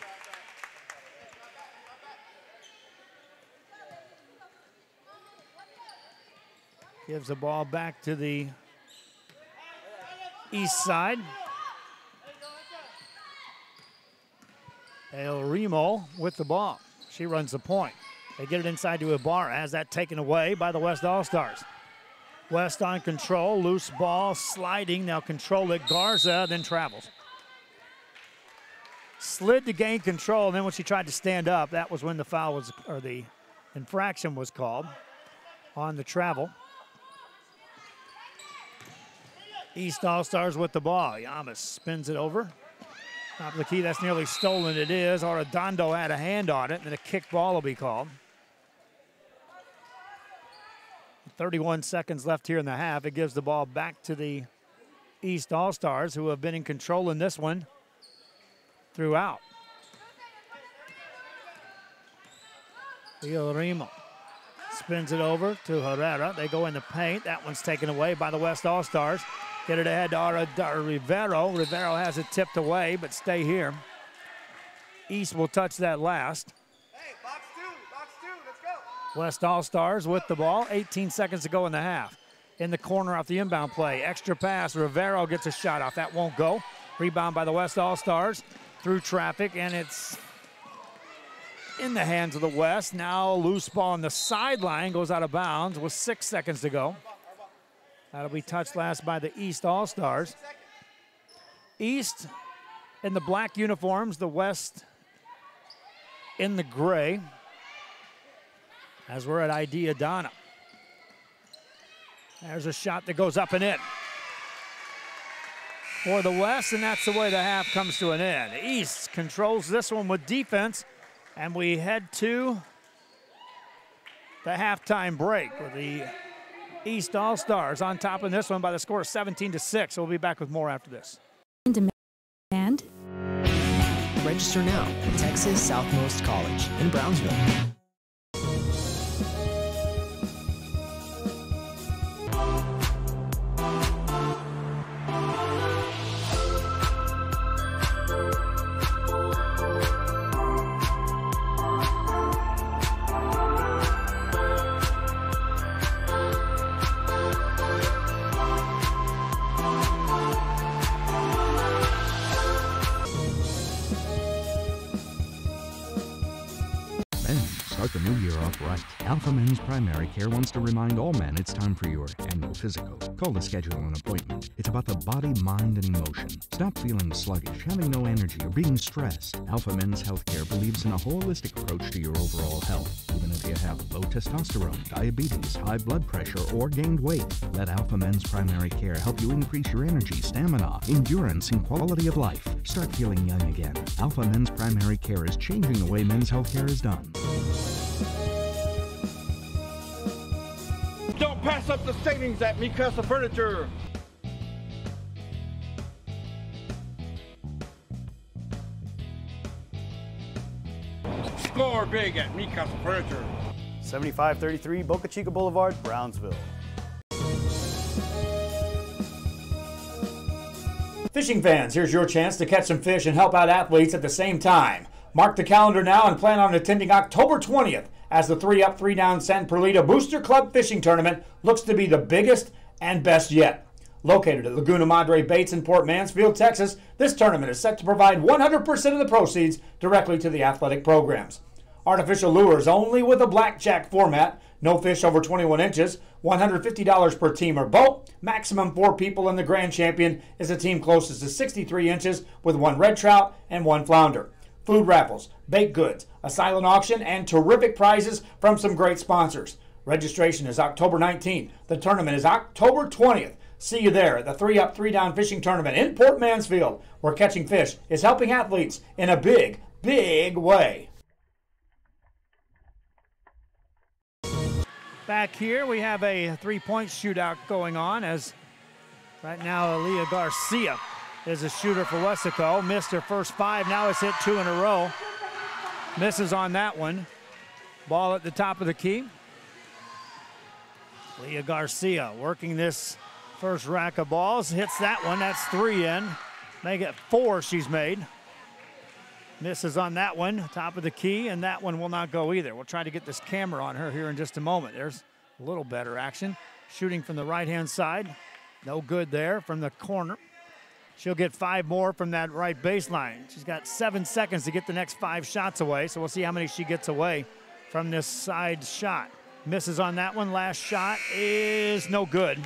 Gives the ball back to the east side. El Remo with the ball. She runs the point. They get it inside to Ibarra. Has that taken away by the West All-Stars. West on control. Loose ball sliding. Now control it. Garza then travels. Slid to gain control. And then when she tried to stand up, that was when the foul was, or the infraction was called on the travel. East All-Stars with the ball. Yamas spins it over. Top of the key, that's nearly stolen. It is. Arredondo had a hand on it, and then a kick ball will be called. 31 seconds left here in the half. It gives the ball back to the East All-Stars, who have been in control in this one throughout. Villarimo spins it over to Herrera. They go in the paint. That one's taken away by the West All-Stars. Get it ahead to Rivero. Rivero has it tipped away, but stay here. East will touch that last. Hey, box two, let's go. West All-Stars with the ball. 18 seconds to go in the half. In the corner off the inbound play. Extra pass. Rivero gets a shot off. That won't go. Rebound by the West All-Stars through traffic, and it's in the hands of the West. Now loose ball on the sideline, goes out of bounds with 6 seconds to go. That'll be touched last by the East All-Stars. East in the black uniforms, the West in the gray, as we're at Idea Donna. There's a shot that goes up and in for the West, and that's the way the half comes to an end. East controls this one with defense, and we head to the halftime break with the East All-Stars on top in this one by the score of 17-6. We'll be back with more after this. Demand. Register now at Texas Southmost College in Brownsville. Start the new year off right. Alpha Men's Primary Care wants to remind all men it's time for your annual physical. Call to schedule an appointment. It's about the body, mind, and emotion. Stop feeling sluggish, having no energy, or being stressed. Alpha Men's Healthcare believes in a holistic approach to your overall health. Even if you have low testosterone, diabetes, high blood pressure, or gained weight, let Alpha Men's Primary Care help you increase your energy, stamina, endurance, and quality of life. Start feeling young again. Alpha Men's Primary Care is changing the way men's healthcare is done. Don't pass up the savings at Mikasa Furniture. Score big at Mikasa Furniture. 7533 Boca Chica Boulevard, Brownsville. Fishing fans, here's your chance to catch some fish and help out athletes at the same time. Mark the calendar now and plan on attending October 20th as the 3-Up, 3-Down San Perlita Booster Club Fishing Tournament looks to be the biggest and best yet. Located at Laguna Madre Baits in Port Mansfield, Texas, this tournament is set to provide 100% of the proceeds directly to the athletic programs. Artificial lures only with a blackjack format, no fish over 21 inches, $150 per team or boat, maximum 4 people, and the grand champion is a team closest to 63 inches with 1 red trout and 1 flounder. Food raffles, baked goods, a silent auction, and terrific prizes from some great sponsors. Registration is October 19th. The tournament is October 20th. See you there at the 3-Up, 3-Down Fishing Tournament in Port Mansfield, where catching fish is helping athletes in a big, big way. Back here, we have a three-point shootout going on as right now Aaliyah Garcia is a shooter for Westaco. Missed her first 5, now has hit 2 in a row. Misses on that one. Ball at the top of the key. Leah Garcia working this first rack of balls. Hits that one, that's 3 in. Make it 4 she's made. Misses on that one, top of the key, and that one will not go either. We'll try to get this camera on her here in just a moment. There's a little better action. Shooting from the right-hand side. No good there from the corner. She'll get 5 more from that right baseline. She's got 7 seconds to get the next 5 shots away, so we'll see how many she gets away from this side shot. Misses on that one. Last shot is no good.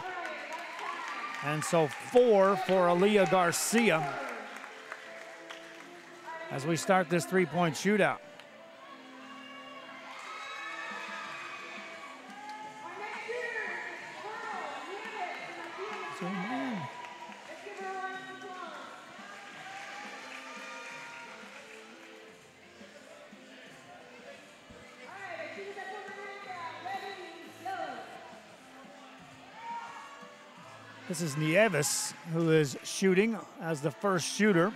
And so 4 for Aaliyah Garcia as we start this three-point shootout. This is Nieves, who is shooting as the first shooter.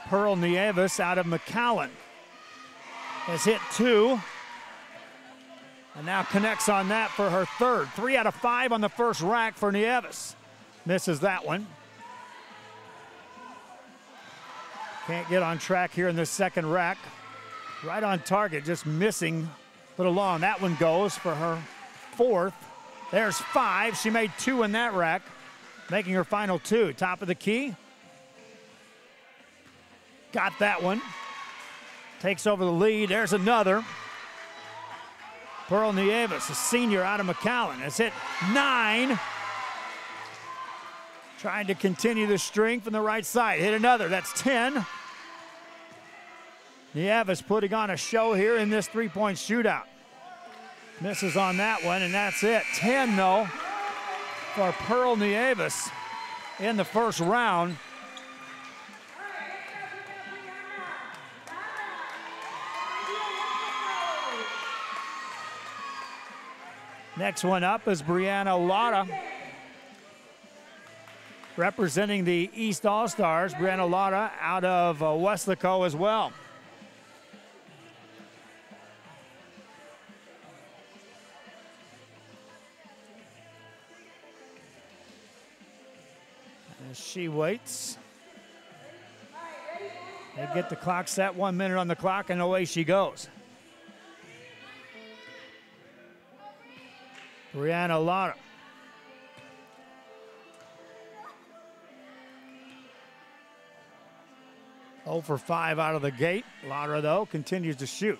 Pearl Nieves out of McAllen. has hit 2. And now connects on that for her third. 3 out of 5 on the first rack for Nieves. Misses that one. Can't get on track here in this second rack. Right on target, just missing a little long. That one goes for her fourth. There's 5. She made 2 in that rack, making her final 2. Top of the key. Got that one. Takes over the lead. There's another. Pearl Nieves, a senior out of McAllen, has hit 9. Trying to continue the string from the right side. Hit another. That's 10. Nieves putting on a show here in this three-point shootout. Misses on that one, and that's it. 10, though, for Pearl Nieves in the first round. Next one up is Brianna Lara, representing the East All-Stars. Brianna Lara out of Weslaco as well. As she waits. They get the clock set, 1 minute on the clock, and away she goes. Brianna Lara. Oh for 5 out of the gate. Lara, though, continues to shoot.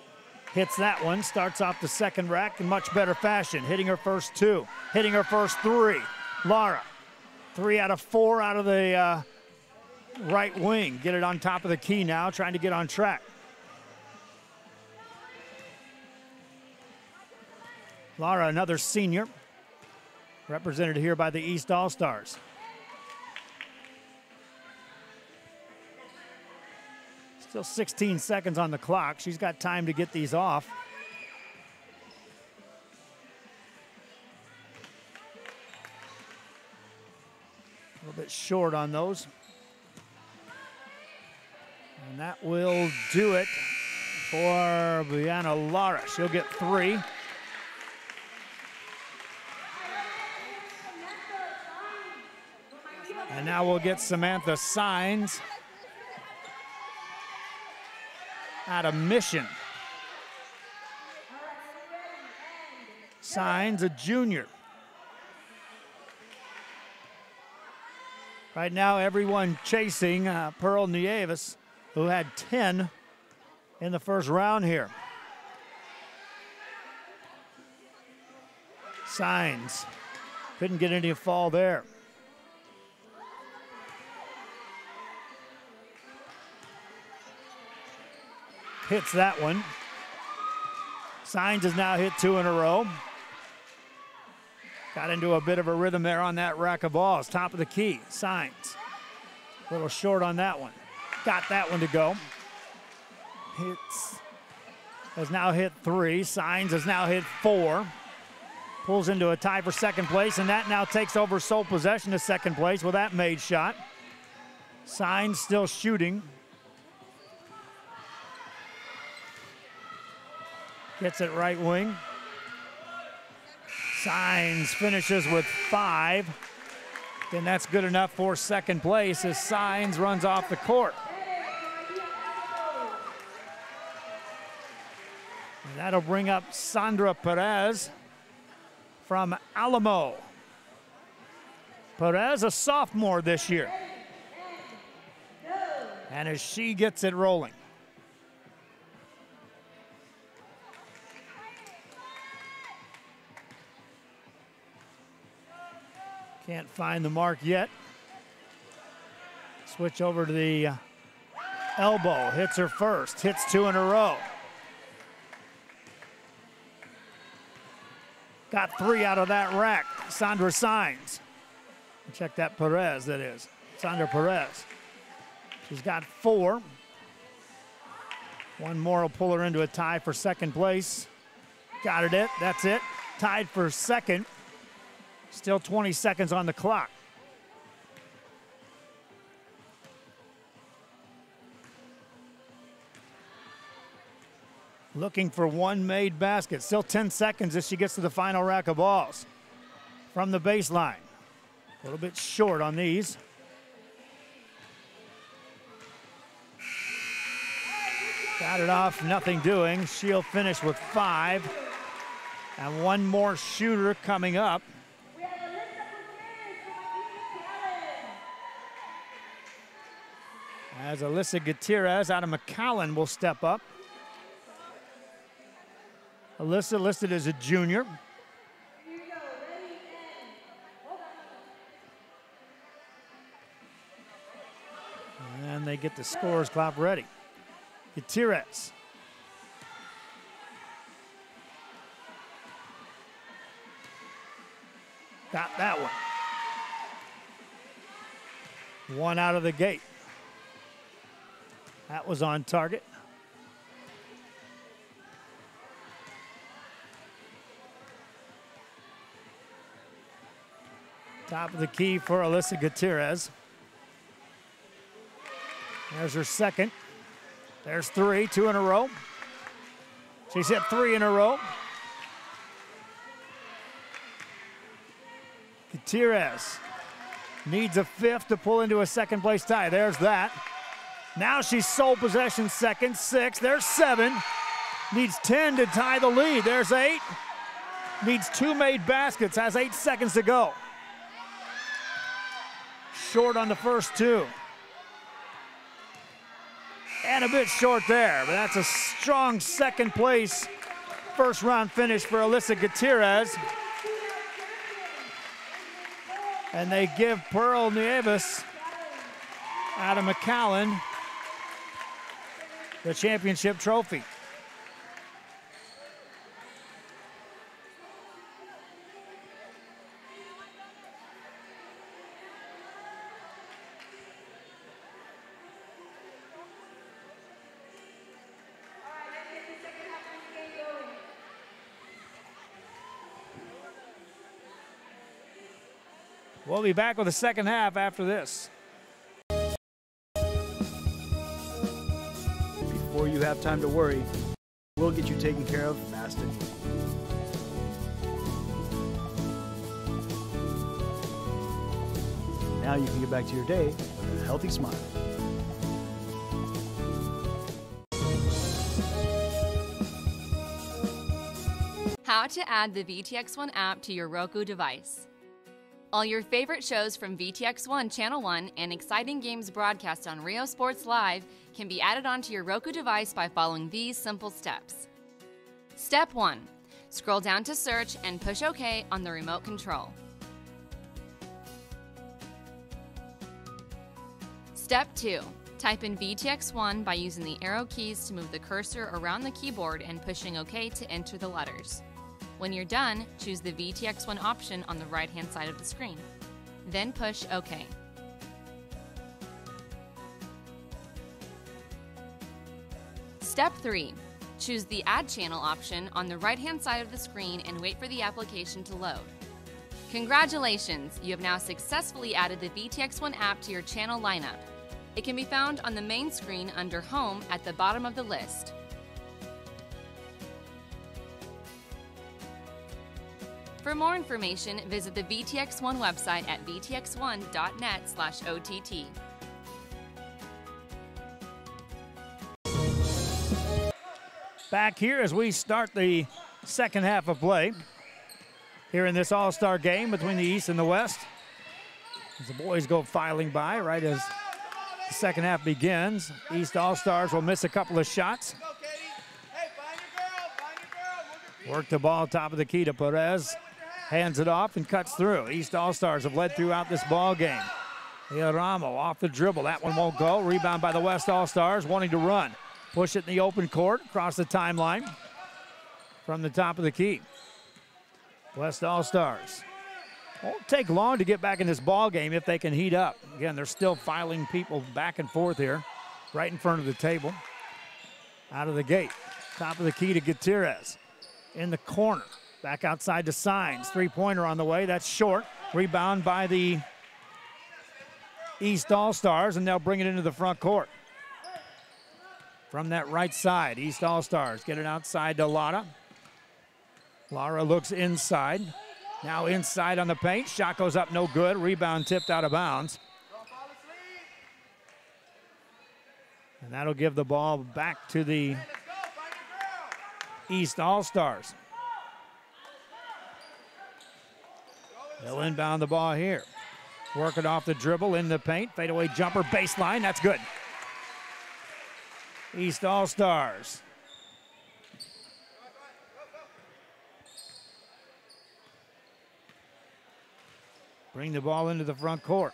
Hits that one, starts off the second rack in much better fashion, hitting her first 2, hitting her first 3. Lara, 3 out of 4 out of the right wing. Get it on top of the key now, trying to get on track. Lara, another senior, represented here by the East All-Stars. Still 16 seconds on the clock. She's got time to get these off. A little bit short on those. And that will do it for Brianna Lara. She'll get 3. And now we'll get Samantha Signs out of Mission. Signs, a junior. Right now, everyone chasing Pearl Nieves, who had 10 in the first round here. Signs, couldn't get any fall there. Hits that one. Signs has now hit 2 in a row. Got into a bit of a rhythm there on that rack of balls. Top of the key, Signs. A little short on that one. Got that one to go. Has now hit 3. Signs has now hit 4. Pulls into a tie for second place, and that now takes over sole possession of second place with that made shot. Signs still shooting. Gets it right wing. Signs finishes with 5. Then that's good enough for second place as Signs runs off the court. And that'll bring up Sandra Perez from Alamo. Perez, a sophomore this year. And as she gets it rolling. Can't find the mark yet. Switch over to the elbow. Hits her first. Hits 2 in a row. Got 3 out of that rack. Sandra Signs. Check that Perez, that is. Sandra Perez. She's got 4. One more will pull her into a tie for second place. Got it. That's it. Tied for second. Still 20 seconds on the clock. looking for one made basket. Still 10 seconds as she gets to the final rack of balls. From the baseline. A little bit short on these. Got it off, nothing doing. She'll finish with 5. And one more shooter coming up. As Alyssa Gutierrez out of McAllen will step up. Alyssa listed as a junior. And they get the scores clock ready. Gutierrez. Got that one. One out of the gate. That was on target. Top of the key for Alyssa Gutierrez. There's her second. There's 3, 2 in a row. She's hit 3 in a row. Gutierrez needs a 5th to pull into a second place tie. There's that. Now she's sole possession second, 6. There's 7. Needs 10 to tie the lead. There's 8. Needs 2 made baskets. Has 8 seconds to go. Short on the first 2. And a bit short there, but that's a strong second place first round finish for Alyssa Gutierrez. And they give Pearl Nieves out of McAllen the championship trophy. We'll be back with the second half after this. Before you have time to worry, we'll get you taken care of fast and easy. Now you can get back to your day with a healthy smile. How to add the VTX1 app to your Roku device. All your favorite shows from VTX1 Channel 1 and exciting games broadcast on Rio Sports Live can be added onto your Roku device by following these simple steps. Step 1. Scroll down to search and push OK on the remote control. Step 2. Type in VTX1 by using the arrow keys to move the cursor around the keyboard and pushing OK to enter the letters. When you're done, choose the VTX1 option on the right-hand side of the screen. Then push OK. Step 3. Choose the Add Channel option on the right-hand side of the screen and wait for the application to load. Congratulations! You have now successfully added the VTX1 app to your channel lineup. It can be found on the main screen under Home at the bottom of the list. For more information, visit the VTX1 website at vtx1.net/OTT. Back here as we start the second half of play here in this all-star game between the East and the West. As the boys go filing by right as the second half begins. East All-Stars will miss a couple of shots. Work the ball top of the key to Perez. Hands it off and cuts through. East All-Stars have led throughout this ball game. Ramo off the dribble. That one won't go. Rebound by the West All-Stars wanting to run. Push it in the open court across the timeline from the top of the key. West All-Stars. Won't take long to get back in this ball game if they can heat up. Again, they're still filing people back and forth here right in front of the table. Out of the gate. Top of the key to Gutierrez. In the corner. Back outside to Signs. Three-pointer on the way. That's short. Rebound by the East All-Stars, and they'll bring it into the front court. from that right side. East All-Stars get it outside to Lara. Lara looks inside. Now inside on the paint. Shot goes up, no good. Rebound tipped out of bounds. And that'll give the ball back to the East All-Stars. They'll inbound the ball here. Work it off the dribble in the paint. Fadeaway jumper, baseline, that's good. East All-Stars. Bring the ball into the front court.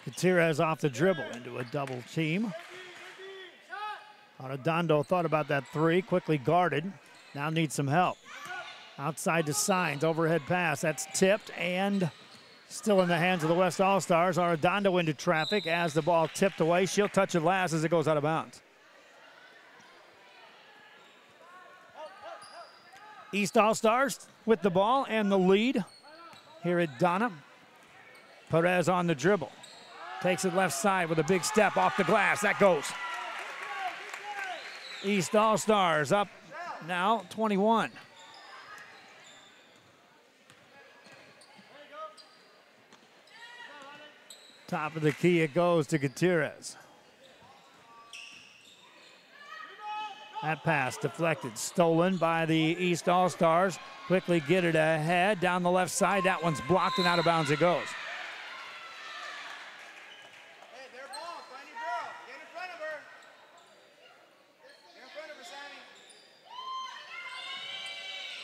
Gutierrez off the dribble into a double team. Arredondo thought about that three, quickly guarded. Now needs some help. Outside to Signs, overhead pass. That's tipped and still in the hands of the West All-Stars. Arredondo into traffic as the ball tipped away. She'll touch it last as it goes out of bounds. East All-Stars with the ball and the lead here at Donna. Perez on the dribble. Takes it left side with a big step off the glass. That goes. East All-Stars up now 21. Top of the key it goes to Gutierrez. That pass deflected, stolen by the East All-Stars. Quickly get it ahead, down the left side. That one's blocked and out of bounds it goes. Hey, their ball. Find your girl. Get in front of her. Get in front of her,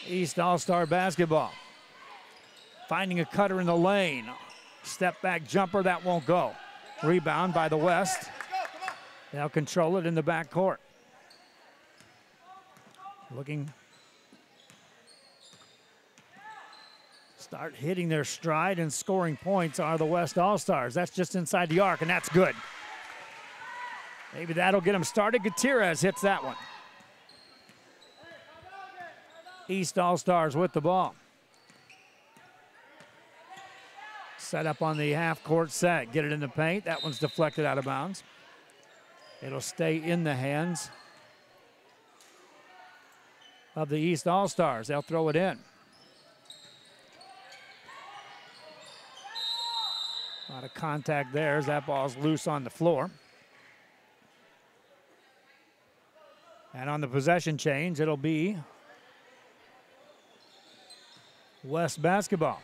Sammy. East All-Star basketball. Finding a cutter in the lane. Step back jumper, that won't go. Rebound by the West. They'll control it in the backcourt. Looking. Start hitting their stride and scoring points are the West All-Stars. That's just inside the arc, and that's good. Maybe that'll get them started. Gutierrez hits that one. East All-Stars with the ball. Set up on the half-court set. Get it in the paint. That one's deflected out of bounds. It'll stay in the hands of the East All-Stars. They'll throw it in. A lot of contact there as that ball's loose on the floor. And on the possession change, it'll be West basketball.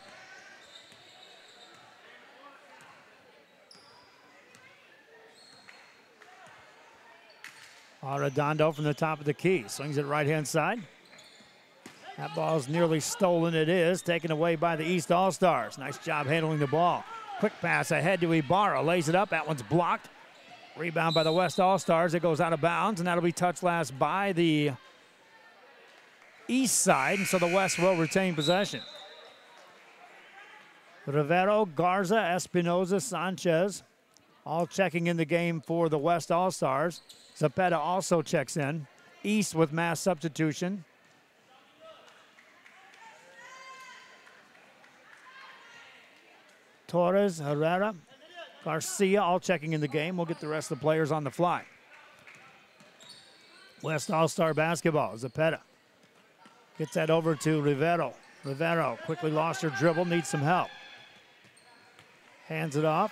Arredondo from the top of the key. Swings it right-hand side. That ball's nearly stolen. It is. Taken away by the East All-Stars. Nice job handling the ball. Quick pass ahead to Ibarra. Lays it up. That one's blocked. Rebound by the West All-Stars. It goes out of bounds, and that'll be touched last by the East side, and so the West will retain possession. Rivero, Garza, Espinoza, Sanchez, all checking in the game for the West All-Stars. Zapeta also checks in. East with mass substitution. Torres, Herrera, Garcia all checking in the game. We'll get the rest of the players on the fly. West All-Star basketball. Zapeta gets that over to Rivero. Rivero quickly lost her dribble, needs some help. Hands it off.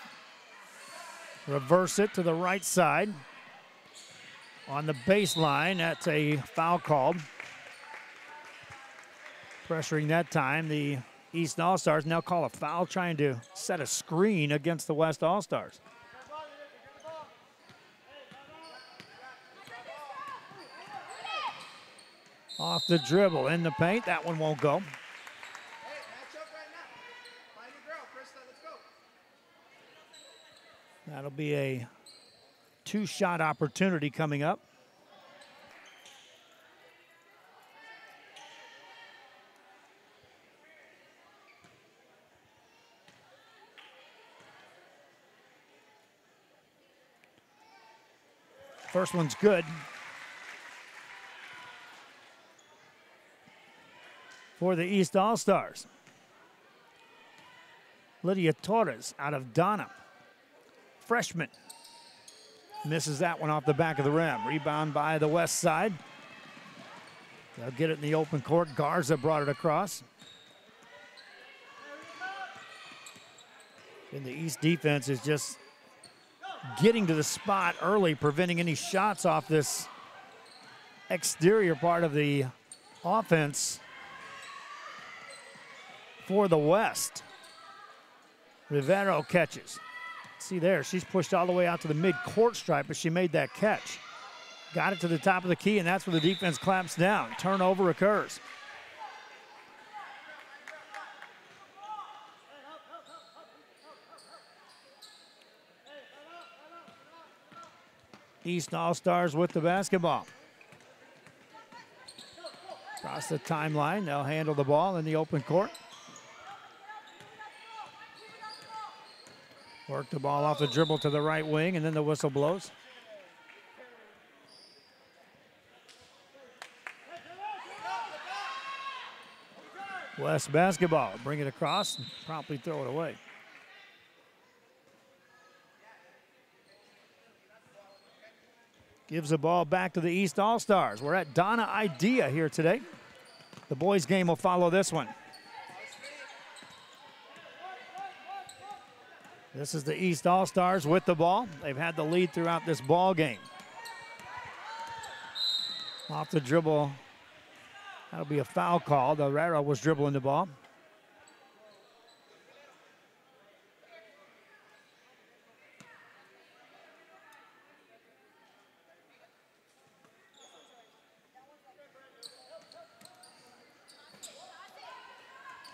Reverse it to the right side. On the baseline, that's a foul called. Pressuring that time, the East All-Stars now call a foul, trying to set a screen against the West All-Stars. Off the dribble, in the paint, that one won't go. That'll be a two-shot opportunity coming up. First one's good. For the East All-Stars. Lydia Torres out of Donna. freshman. Misses that one off the back of the rim. Rebound by the west side. They'll get it in the open court. Garza brought it across. And the East defense is just getting to the spot early, preventing any shots off this exterior part of the offense for the West. Rivero catches. See there, she's pushed all the way out to the mid-court stripe, but she made that catch. Got it to the top of the key, and that's where the defense clamps down. Turnover occurs. East All-Stars with the basketball. Across the timeline, they'll handle the ball in the open court. Work the ball off the dribble to the right wing, and then the whistle blows. West basketball, bring it across and promptly throw it away. Gives the ball back to the East All-Stars. We're at Donna Idea here today. The boys' game will follow this one. This is the East All-Stars with the ball. They've had the lead throughout this ball game. Off the dribble, that'll be a foul call. The Herrera was dribbling the ball.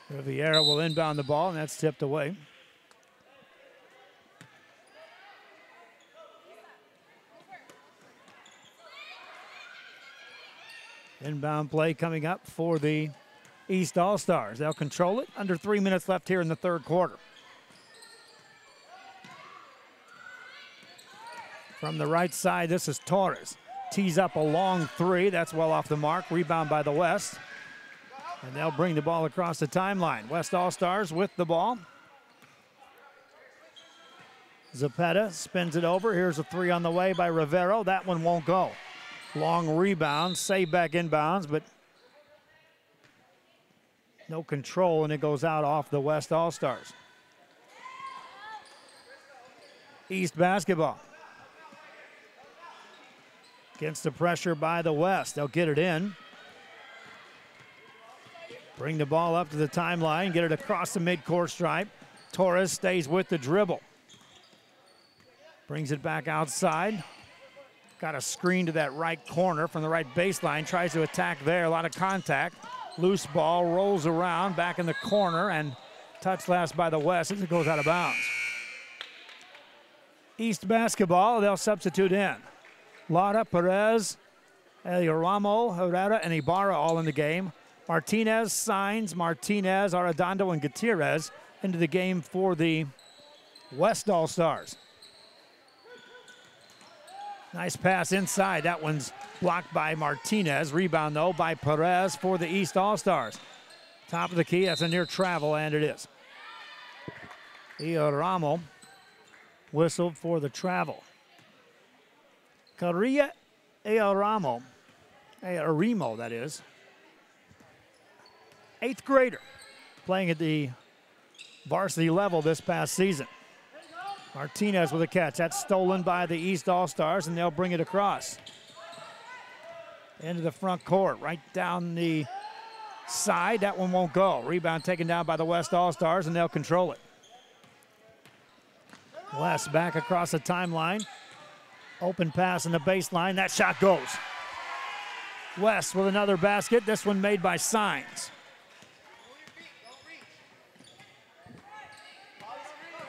Riviera will inbound the ball, and that's tipped away. Inbound play coming up for the East All-Stars. They'll control it. Under 3 minutes left here in the third quarter. From the right side, this is Torres. Tees up a long three. That's well off the mark. Rebound by the West. And they'll bring the ball across the timeline. West All-Stars with the ball. Zapata spins it over. Here's a three on the way by Rivero. That one won't go. Long rebound, save back inbounds, but no control, and it goes out off the West All-Stars. East basketball. Against the pressure by the West. They'll get it in. Bring the ball up to the timeline, get it across the midcourt stripe. Torres stays with the dribble. Brings it back outside. Got a screen to that right corner from the right baseline. Tries to attack there. A lot of contact. Loose ball rolls around back in the corner and touched last by the West as it goes out of bounds. East basketball, they'll substitute in. Lara, Perez, Ramo, Herrera, and Ibarra all in the game. Martinez, Sainz, Martinez, Arredondo, and Gutierrez into the game for the West All-Stars. Nice pass inside. That one's blocked by Martinez. Rebound, though, by Perez for the East All-Stars. Top of the key. That's a near travel, and it is. Ramo whistled for the travel. Carilla Ramo, Arimo, that is. 8th grader playing at the varsity level this past season. Martinez with a catch. That's stolen by the East All-Stars, and they'll bring it across. Into the front court, right down the side. That one won't go. Rebound taken down by the West All-Stars, and they'll control it. West back across the timeline. Open pass in the baseline. That shot goes. West with another basket. This one made by Sainz.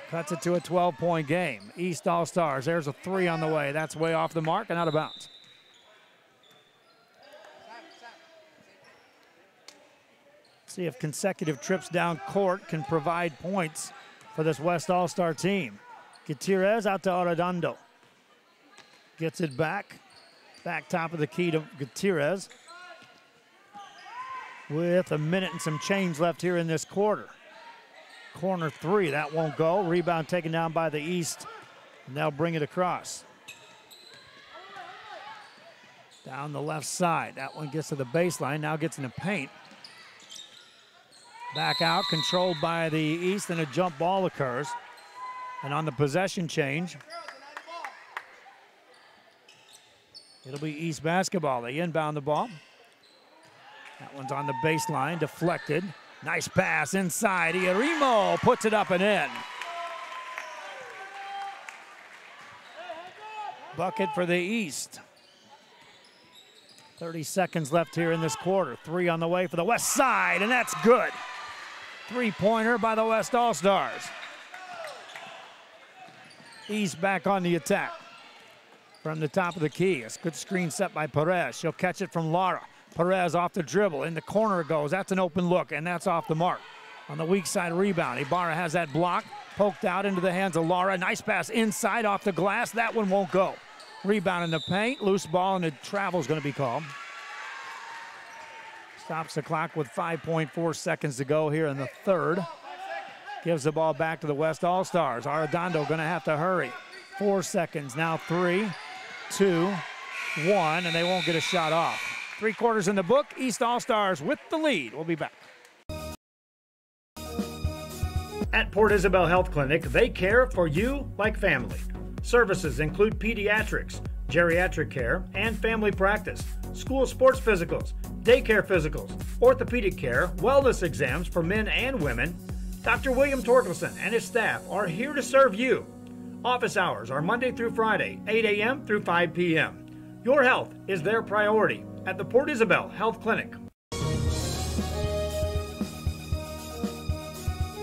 Cuts it to a 12-point game. East All-Stars. There's a three on the way. That's way off the mark and out of bounds. See if consecutive trips down court can provide points for this West All-Star team. Gutierrez out to Arredondo. Gets it back. Back top of the key to Gutierrez. With a minute and some change left here in this quarter. Corner three, that won't go. Rebound taken down by the East And they'll bring it across. Down the left side. That one gets to the baseline, now gets in the paint. Back out, controlled by the East, and a jump ball occurs. And on the possession change, it'll be East basketball. They inbound the ball. That one's on the baseline, deflected. Nice pass inside. Iarimo puts it up and in. Bucket for the East. 30 seconds left here in this quarter. 3 on the way for the West Side, and that's good. 3-pointer by the West All-Stars. East back on the attack. From the top of the key, a good screen set by Perez. She'll catch it from Lara. Perez off the dribble. In the corner it goes. That's an open look, and that's off the mark. On the weak side rebound, Ibarra has that block. Poked out into the hands of Lara. Nice pass inside off the glass. That one won't go. Rebound in the paint. Loose ball, and the travel's going to be called. Stops the clock with 5.4 seconds to go here in the third. Gives the ball back to the West All-Stars. Arredondo going to have to hurry. 4 seconds, now 3, 2, 1, and they won't get a shot off. 3 quarters in the book. East All-Stars with the lead. We'll be back. At Port Isabel Health Clinic, they care for you like family. Services include pediatrics, geriatric care, and family practice, school sports physicals, daycare physicals, orthopedic care, wellness exams for men and women. Dr. William Torkelson and his staff are here to serve you. Office hours are Monday through Friday, 8 a.m. through 5 p.m. Your health is their priority at the Port Isabel Health Clinic.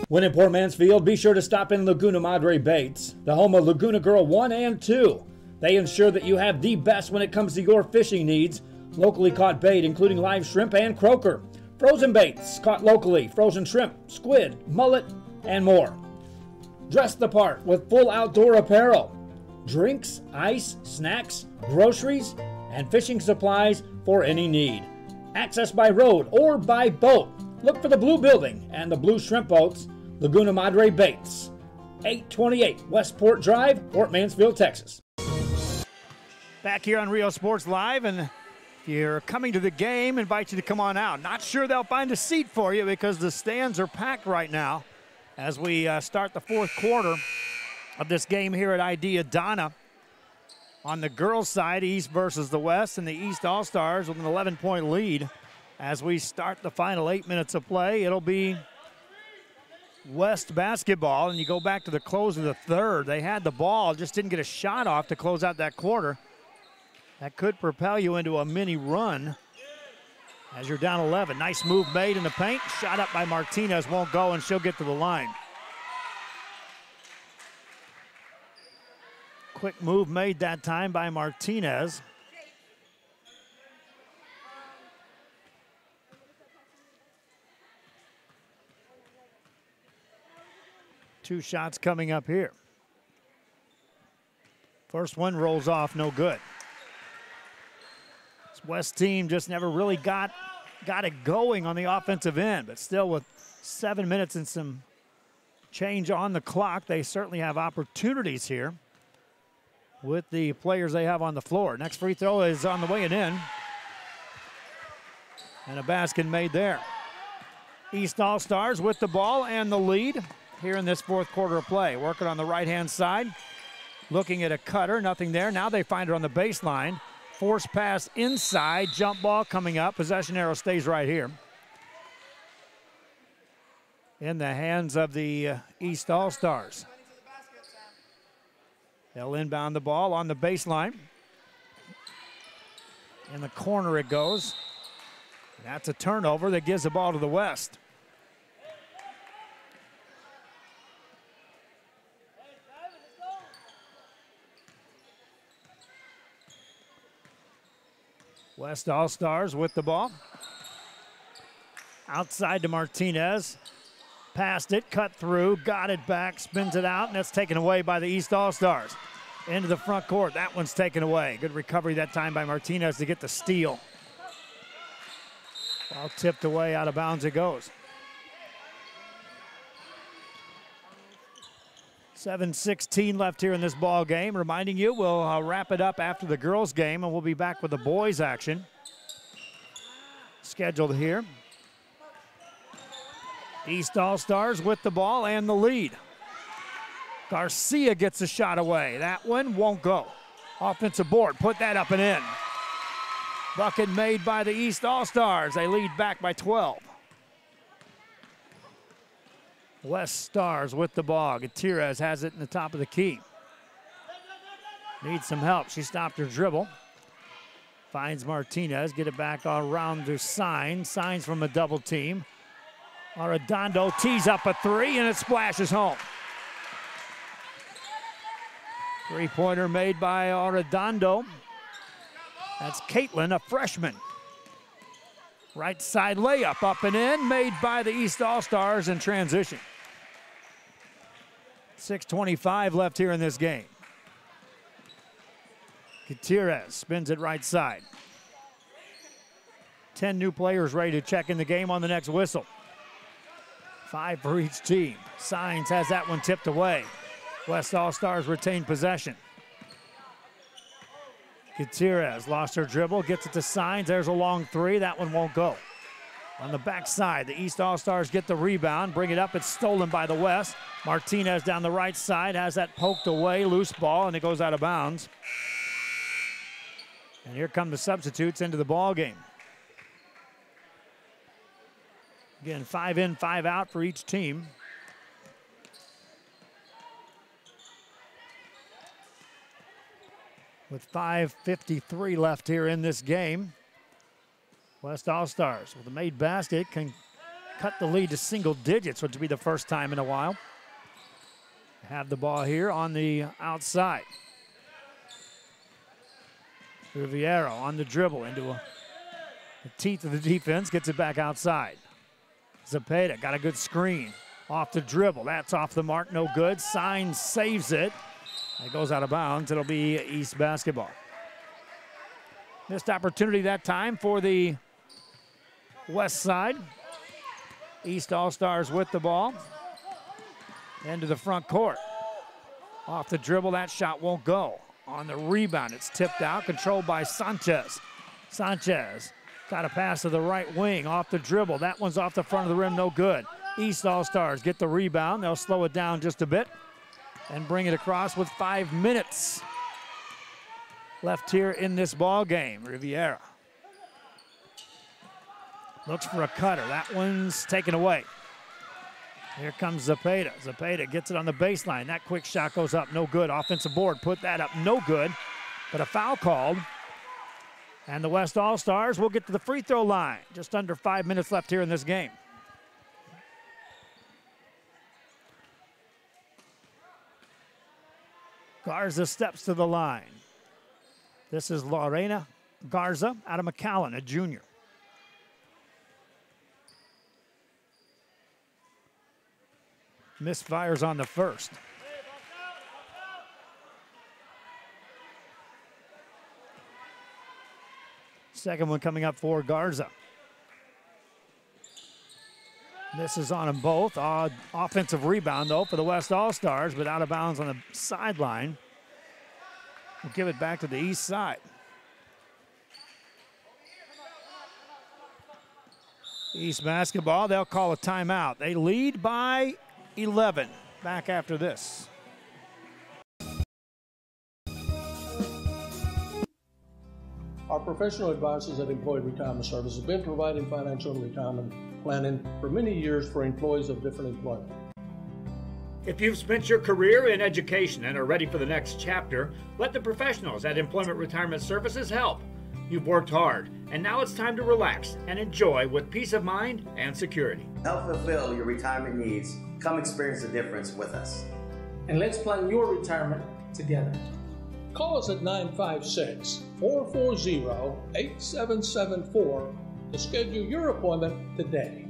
When in Port Mansfield, be sure to stop in Laguna Madre Baits, the home of Laguna Girl 1 and 2. They ensure that you have the best when it comes to your fishing needs. Locally caught bait, including live shrimp and croaker. Frozen baits caught locally, frozen shrimp, squid, mullet, and more. Dress the part with full outdoor apparel. Drinks, ice, snacks, groceries, and fishing supplies for any need. Access by road or by boat. Look for the blue building and the blue shrimp boats. Laguna Madre Baits, 828 Westport Drive, Port Mansfield, Texas. Back here on Rio Sports Live, and if you're coming to the game, invite you to come on out. Not sure they'll find a seat for you because the stands are packed right now as we start the fourth quarter of this game here at Idea Donna. On the girls' side, East versus the West, and the East All-Stars with an 11-point lead. As we start the final 8 minutes of play, it'll be West basketball, and you go back to the close of the third. They had the ball, just didn't get a shot off to close out that quarter. That could propel you into a mini run as you're down 11. Nice move made in the paint. Shot up by Martinez, won't go, and she'll get to the line. Quick move made that time by Martinez. Two shots coming up here. First one rolls off, no good. This West team just never really got it going on the offensive end, but still with 7 minutes and some change on the clock, they certainly have opportunities here with the players they have on the floor. Next free throw is on the way and in. And a basket made there. East All-Stars with the ball and the lead here in this fourth quarter of play. Working on the right-hand side. Looking at a cutter, nothing there. Now they find it on the baseline. Force pass inside, jump ball coming up. Possession arrow stays right here. In the hands of the East All-Stars. They'll inbound the ball on the baseline. In the corner it goes. That's a turnover that gives the ball to the West. West All-Stars with the ball. Outside to Martinez. Passed it, cut through, got it back, spins it out, and that's taken away by the East All-Stars. Into the front court, that one's taken away. Good recovery that time by Martinez to get the steal. Ball tipped away, out of bounds it goes. 7:16 left here in this ball game. Reminding you, we'll wrap it up after the girls' game, and we'll be back with the boys' action scheduled here. East All-Stars with the ball and the lead. Garcia gets a shot away. That one won't go. Offensive board, put that up and in. Bucket made by the East All-Stars. They lead back by 12. West Stars with the ball. Gutierrez has it in the top of the key. Needs some help. She stopped her dribble. Finds Martinez. Get it back around to Signs. Signs from a double team. Arredondo tees up a three, and it splashes home. Three-pointer made by Arredondo. That's Caitlin, a freshman. Right side layup, up and in, made by the East All-Stars in transition. 6:25 left here in this game. Gutierrez spins it right side. 10 new players ready to check in the game on the next whistle. 5 for each team. Signs has that one tipped away. West All-Stars retain possession. Gutierrez lost her dribble, gets it to Signs. There's a long three. That one won't go. On the backside, the East All-Stars get the rebound, bring it up. It's stolen by the West. Martinez down the right side has that poked away, loose ball, and it goes out of bounds. And here come the substitutes into the ball game. Again, 5 in, 5 out for each team. With 5:53 left here in this game, West All-Stars with a made basket can cut the lead to single digits, which would be the first time in a while. Have the ball here on the outside. Riviero on the dribble into the teeth of the defense, gets it back outside. Zepeda got a good screen. Off the dribble, that's off the mark, no good. Signs saves it. It goes out of bounds. It'll be East basketball. Missed opportunity that time for the West side. East All-Stars with the ball. Into the front court. Off the dribble, that shot won't go. On the rebound, it's tipped out, controlled by Sanchez. Sanchez got a pass to the right wing, off the dribble. That one's off the front of the rim, no good. East All-Stars get the rebound. They'll slow it down just a bit and bring it across with 5 minutes left here in this ball game. Riviera looks for a cutter. That one's taken away. Here comes Zepeda. Zepeda gets it on the baseline. That quick shot goes up, no good. Offensive board, put that up, no good. But a foul called. And the West All-Stars will get to the free throw line. Just under 5 minutes left here in this game. Garza steps to the line. This is Lorena Garza out of McAllen, a junior. Misfires on the first. Second one coming up for Garza. Misses on them both. Odd offensive rebound, though, for the West All-Stars, but out of bounds on the sideline. We'll give it back to the east side. East basketball, they'll call a timeout. They lead by 11. Back after this. Our professional advisors at Employee Retirement Services have been providing financial and retirement planning for many years for employees of different employment. If you've spent your career in education and are ready for the next chapter, let the professionals at Employment Retirement Services help. You've worked hard, and now it's time to relax and enjoy with peace of mind and security. Help fulfill your retirement needs. Come experience the difference with us. And let's plan your retirement together. Call us at 956-440-8774 to schedule your appointment today.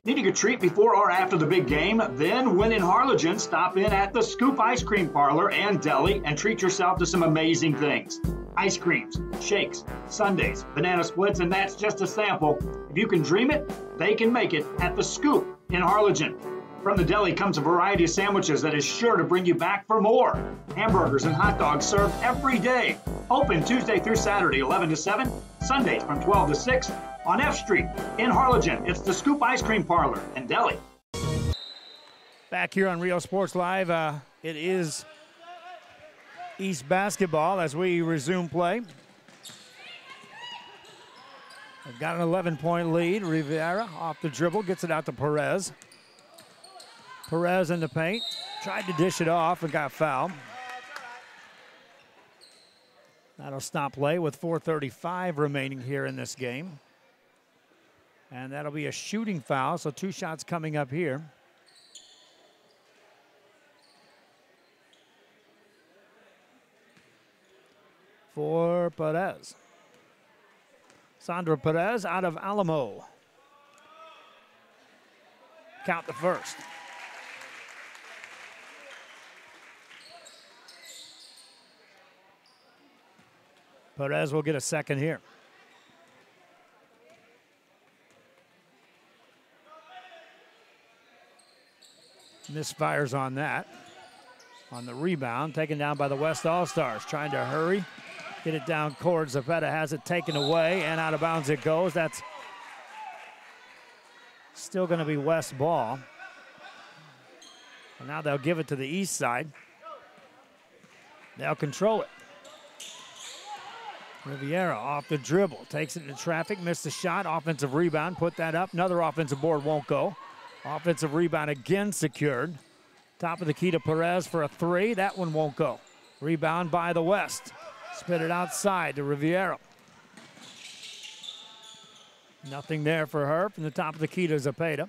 Needing a treat before or after the big game? Then, when in Harlingen, stop in at the Scoop Ice Cream Parlor and Deli and treat yourself to some amazing things. Ice creams, shakes, sundaes, banana splits, and that's just a sample. If you can dream it, they can make it at the Scoop in Harlingen. From the deli comes a variety of sandwiches that is sure to bring you back for more. Hamburgers and hot dogs served every day. Open Tuesday through Saturday, 11 to 7, Sundays from 12 to 6. On F Street in Harlingen, it's the Scoop Ice Cream Parlor and Deli. Back here on Rio Sports Live, it is East basketball as we resume play. They've got an 11-point lead. Rivera off the dribble, gets it out to Perez. Perez in the paint, tried to dish it off and got fouled. That'll stop play with 4:35 remaining here in this game. And that'll be a shooting foul, so 2 shots coming up here. For Perez. Sandra Perez out of Alamo. Count the first. Perez will get a second here. Misfires on that. On the rebound, taken down by the West All-Stars. Trying to hurry, get it down court. Zapata has it taken away, and out of bounds it goes. That's still going to be West ball. And now they'll give it to the east side. They'll control it. Riviera off the dribble, takes it into traffic, missed the shot, offensive rebound, put that up. Another offensive board won't go. Offensive rebound again secured. Top of the key to Perez for a 3. That one won't go. Rebound by the West. Spit it outside to Riviera. Nothing there for her from the top of the key to Zapata.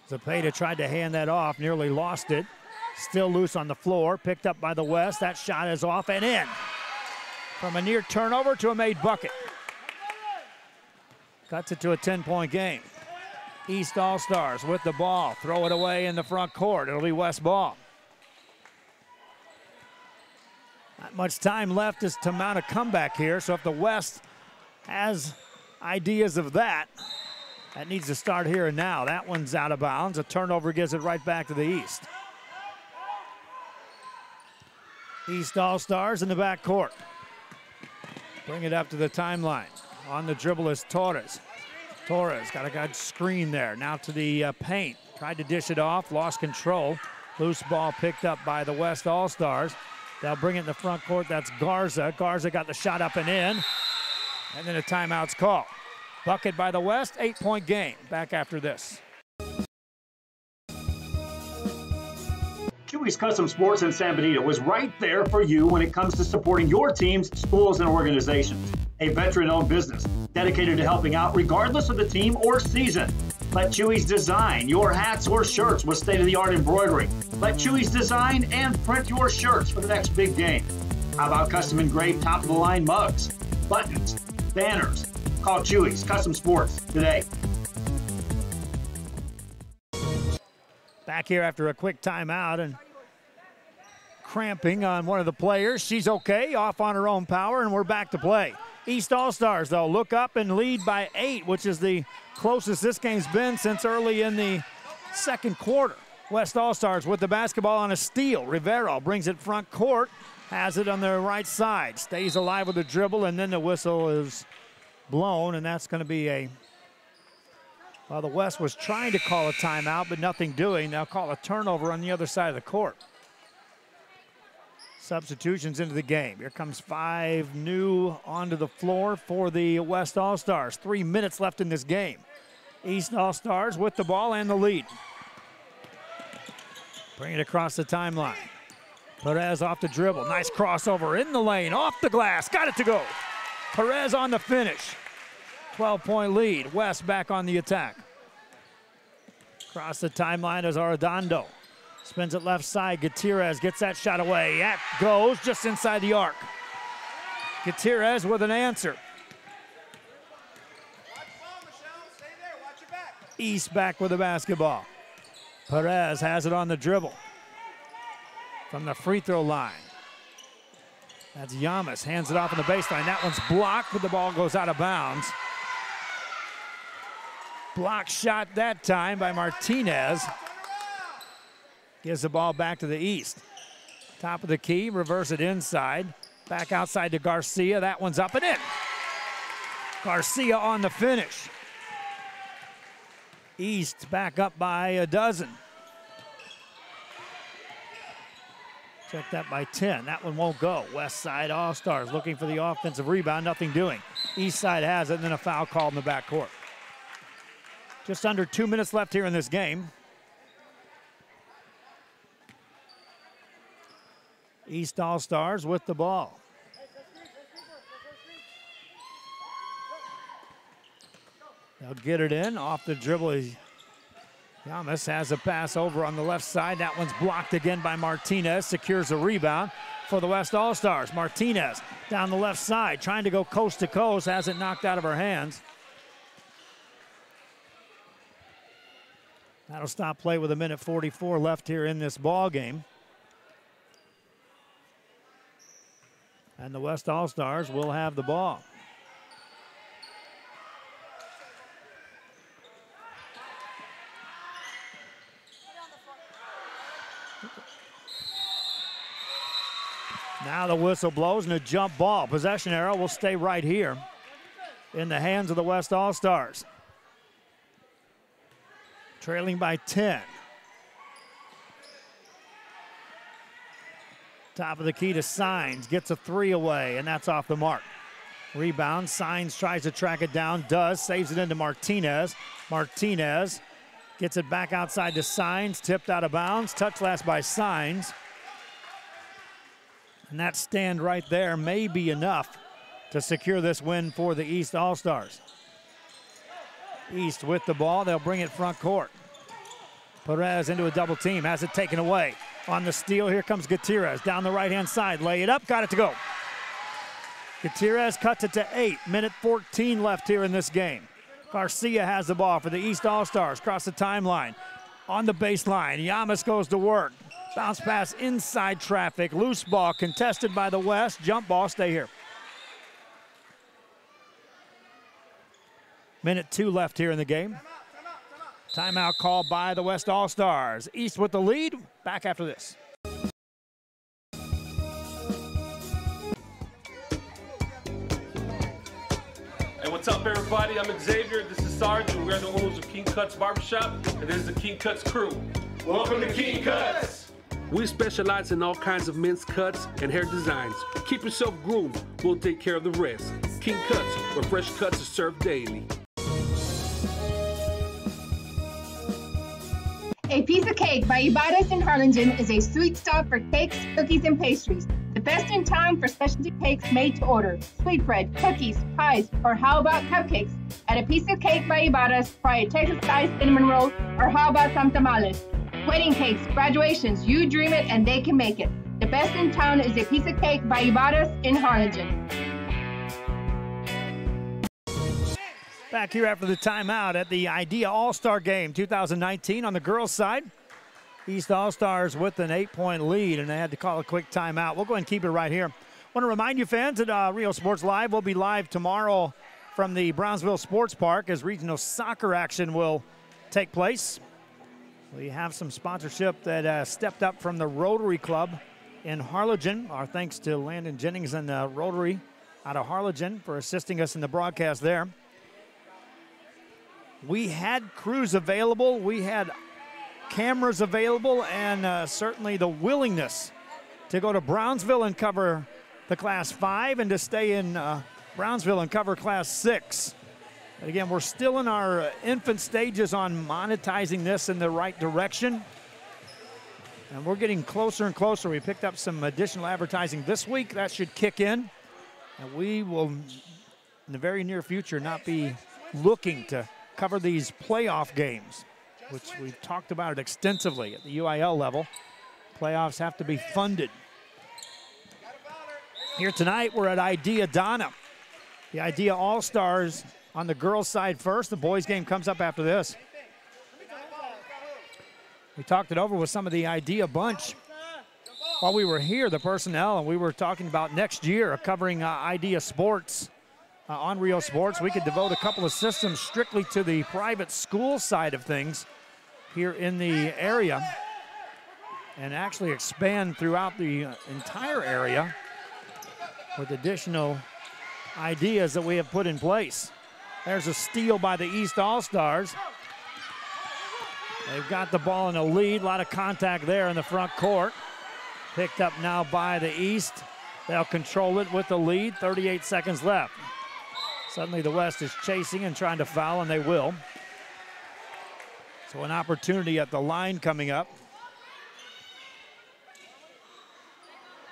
Zapata tried to hand that off, nearly lost it. Still loose on the floor, picked up by the West. That shot is off and in. From a near turnover to a made bucket. Cuts it to a 10-point game. East All-Stars with the ball. Throw it away in the front court. It'll be West ball. Not much time left to mount a comeback here, so if the West has ideas of that, that needs to start here and now. That one's out of bounds. A turnover gives it right back to the East. East All-Stars in the back court. Bring it up to the timeline. On the dribble is Torres. Torres got a good screen there. Now to the paint. Tried to dish it off, lost control. Loose ball picked up by the West All-Stars. They'll bring it in the front court. That's Garza. Garza got the shot up and in. And then a timeout's called. Bucket by the West, 8-point game. Back after this. Chewy's Custom Sports in San Benito is right there for you when it comes to supporting your teams, schools, and organizations. A veteran-owned business dedicated to helping out regardless of the team or season. Let Chewy's design your hats or shirts with state-of-the-art embroidery. Let Chewy's design and print your shirts for the next big game. How about custom engraved top-of-the-line mugs, buttons, banners? Call Chewy's Custom Sports today. Back here after a quick timeout and cramping on one of the players. She's okay, off on her own power, and we're back to play. East All-Stars, though, look up and lead by 8, which is the closest this game's been since early in the second quarter. West All-Stars with the basketball on a steal. Rivero brings it front court, has it on the right side, stays alive with the dribble, and then the whistle is blown, and that's going to be a... Well, the West was trying to call a timeout, but nothing doing. They'll call a turnover on the other side of the court. Substitutions into the game. Here comes 5 new onto the floor for the West All-Stars. 3 minutes left in this game. East All-Stars with the ball and the lead. Bring it across the timeline. Perez off the dribble. Nice crossover in the lane, off the glass. Got it to go. Perez on the finish. 12-point lead. West back on the attack. Across the timeline is Arredondo. Spins it left side. Gutierrez gets that shot away. That goes just inside the arc. Gutierrez with an answer. East back with the basketball. Perez has it on the dribble from the free throw line. That's Yamas, hands it off on the baseline. That one's blocked, but the ball goes out of bounds. Block shot that time by Martinez. Gives the ball back to the East. Top of the key, reverse it inside. Back outside to Garcia. That one's up and in. Garcia on the finish. East back up by a dozen. Check that by 10. That one won't go. West Side All-Stars looking for the offensive rebound. Nothing doing. East Side has it, and then a foul called in the backcourt. Just under 2 minutes left here in this game. East All-Stars with the ball. They'll get it in off the dribble. Yamas has a pass over on the left side. That one's blocked again by Martinez. Secures a rebound for the West All-Stars. Martinez down the left side, trying to go coast to coast. Has it knocked out of her hands. That'll stop play with 1:44 left here in this ball game. And the West All-Stars will have the ball. Now the whistle blows and a jump ball. Possession arrow will stay right here in the hands of the West All-Stars. Trailing by 10. Top of the key to Signs. Gets a three away, and that's off the mark. Rebound. Signs tries to track it down. Does. Saves it into Martinez. Martinez gets it back outside to Signs. Tipped out of bounds. Touch last by Signs. And that stand right there may be enough to secure this win for the East All-Stars. East with the ball. They'll bring it front court. Perez into a double team. Has it taken away. On the steal, here comes Gutierrez. Down the right-hand side. Lay it up. Got it to go. Gutierrez cuts it to 8. 1:14 left here in this game. Garcia has the ball for the East All-Stars. Across the timeline. On the baseline. Yamas goes to work. Bounce pass inside traffic. Loose ball contested by the West. Jump ball, stay here. 1:02 left here in the game. Timeout called by the West All-Stars. East with the lead. Back after this. Hey, what's up, everybody? I'm Xavier. This is Sarge, and we're the owners of King Cuts Barbershop, and this is the King Cuts crew. Welcome to King Cuts. We specialize in all kinds of men's cuts and hair designs. Keep yourself groomed. We'll take care of the rest. King Cuts, where fresh cuts are served daily. A Piece of Cake by Ibarras in Harlingen is a sweet stop for cakes, cookies, and pastries. The best in town for specialty cakes made to order. Sweetbread, cookies, pies, or how about cupcakes? At A Piece of Cake by Ibarras, try a Texas-style cinnamon roll, or how about some tamales? Wedding cakes, graduations, you dream it and they can make it. The best in town is A Piece of Cake by Ibarras in Harlingen. Back here after the timeout at the Idea All-Star Game 2019 on the girls' side. East All-Stars with an 8-point lead, and they had to call a quick timeout. We'll go ahead and keep it right here. I want to remind you fans that Rio Sports Live will be live tomorrow from the Brownsville Sports Park as regional soccer action will take place. We have some sponsorship that stepped up from the Rotary Club in Harlingen. Our thanks to Landon Jennings and the Rotary out of Harlingen for assisting us in the broadcast there. We had crews available, we had cameras available, and certainly the willingness to go to Brownsville and cover the Class 5 and to stay in Brownsville and cover Class 6. But again, we're still in our infant stages on monetizing this in the right direction. And we're getting closer and closer. We picked up some additional advertising this week. That should kick in. And we will, in the very near future, not be looking to cover these playoff games, which we've talked about it extensively at the UIL level. Playoffs have to be funded. Here tonight, we're at Idea Donna. The Idea All-Stars on the girls' side first. The boys' game comes up after this. We talked it over with some of the idea bunch while we were here, the personnel, and we were talking about next year covering idea sports on Rio Sports. We could devote a couple of systems strictly to the private school side of things here in the area and actually expand throughout the entire area with additional ideas that we have put in place. There's a steal by the East All-Stars. They've got the ball in a lead, a lot of contact there in the front court. Picked up now by the East. They'll control it with the lead, 38 seconds left. Suddenly the West is chasing and trying to foul, and they will. So an opportunity at the line coming up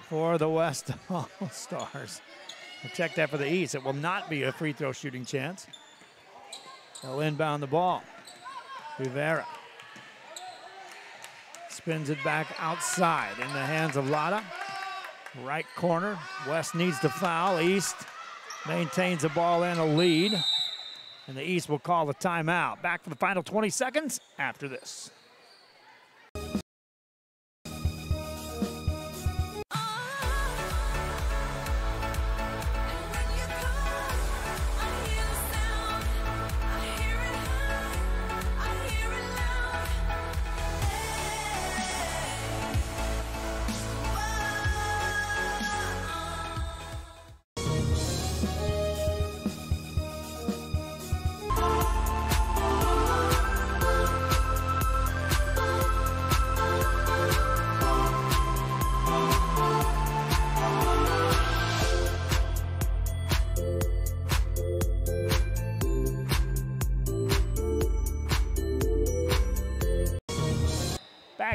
for the West All-Stars. We'll check that for the East. It will not be a free throw shooting chance. They'll inbound the ball. Rivera spins it back outside in the hands of Lada. Right corner. West needs to foul. East maintains the ball and a lead. And the East will call the timeout. Back for the final 20 seconds after this.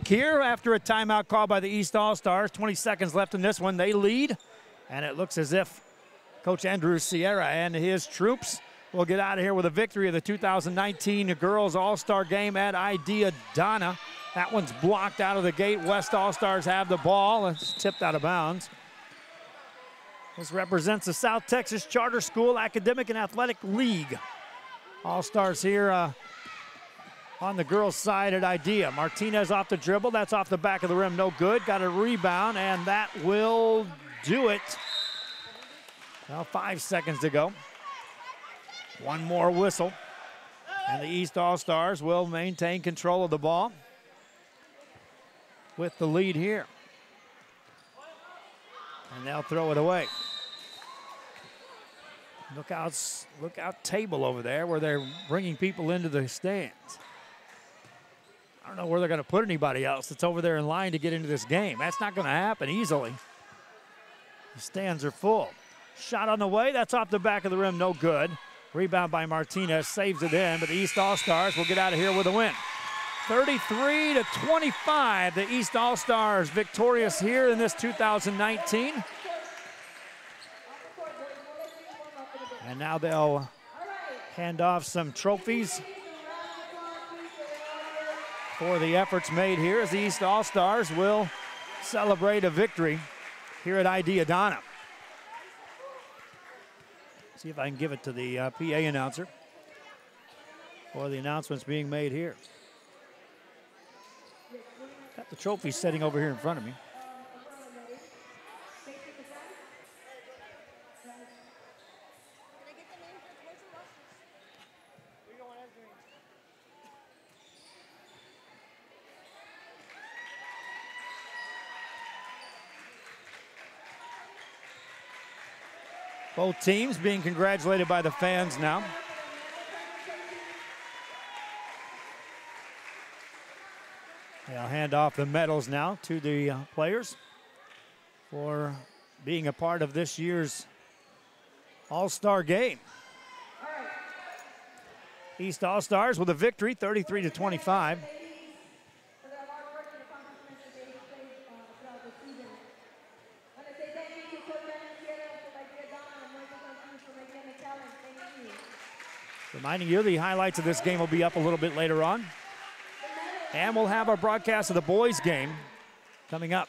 Here after a timeout call by the East All-Stars. 20 seconds left in this one. They lead, and it looks as if Coach Andrew Sierra and his troops will get out of here with a victory of the 2019 Girls All-Star Game at Idea Donna. That one's blocked out of the gate. West All-Stars have the ball. It's tipped out of bounds. This represents the South Texas Charter School Academic and Athletic League. All-Stars here on the girls' side at Idea. Martinez off the dribble. That's off the back of the rim. No good. Got a rebound, and that will do it. Now 5 seconds to go. One more whistle. And the East All-Stars will maintain control of the ball with the lead here. And they'll throw it away. Look out table over there where they're bringing people into the stands. I don't know where they're going to put anybody else that's over there in line to get into this game. That's not going to happen easily. The stands are full. Shot on the way. That's off the back of the rim. No good. Rebound by Martinez. Saves it in, but the East All-Stars will get out of here with a win. 33-25. The East All-Stars victorious here in this 2019. And now they'll hand off some trophies for the efforts made here as the East All-Stars will celebrate a victory here at Idea Donna. See if I can give it to the PA announcer for the announcements being made here. Got the trophies sitting over here in front of me. Both teams being congratulated by the fans now. They'll hand off the medals now to the players for being a part of this year's All-Star Game. East All-Stars with a victory, 33-25. Reminding you, the highlights of this game will be up a little bit later on. And we'll have our broadcast of the boys' game coming up.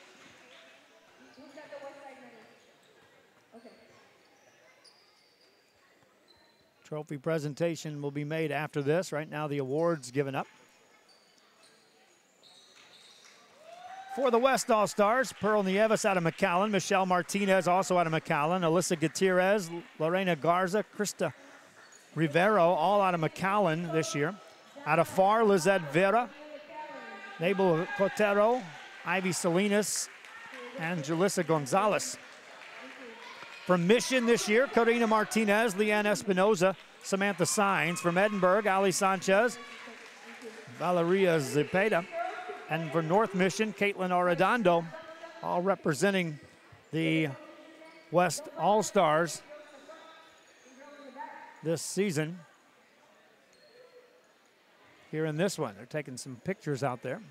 Trophy presentation will be made after this. Right now, the awards given up. For the West All-Stars, Pearl Nieves out of McAllen, Michelle Martinez also out of McAllen, Alyssa Gutierrez, Lorena Garza, Krista Rivero, all out of McAllen this year. Out of FAR, Lizette Vera, Mabel Cotero, Ivy Salinas, and Julissa Gonzalez. From Mission this year, Corina Martinez, Leanne Espinoza, Samantha Sines. From Edinburgh, Ali Sanchez, Valeria Zepeda. And for North Mission, Caitlin Arredondo, all representing the West All-Stars this season. Here in this one, they're taking some pictures out there.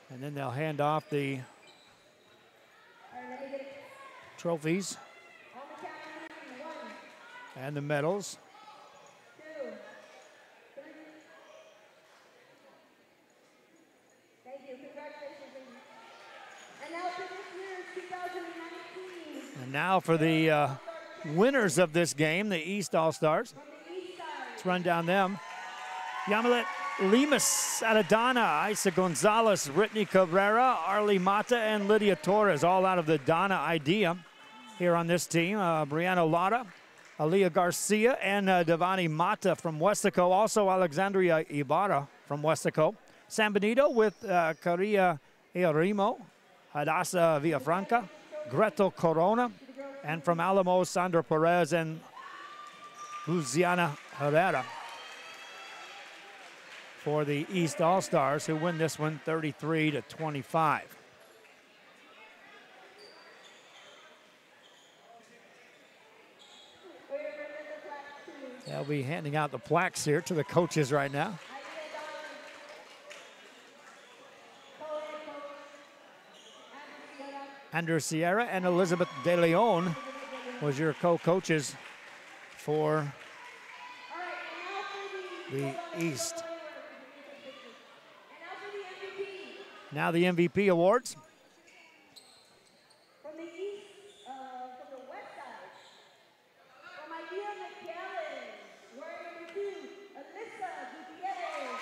And then they'll hand off the trophies and the medals. And now for the winners of this game, the East All-Stars. Let's run down them. Yamilet Lemus out of Donna, Isa Gonzalez, Brittany Cabrera, Arlie Mata, and Lydia Torres, all out of the Donna idea here on this team. Brianna Lara, Aaliyah Garcia, and Devani Mata from Westaco. Also Alexandria Ibarra from Westaco. San Benito with Caria Eorimo, Hadassah Villafranca, Gretel Corona, and from Alamo, Sandra Perez and Luciana Herrera for the East All-Stars, who win this one 33-25. They'll be handing out the plaques here to the coaches right now. Andrew Sierra and Elizabeth De Leon was your co-coaches for the East. Now the MVP awards. From the East, from the West side, from Idea McAllen, wearing number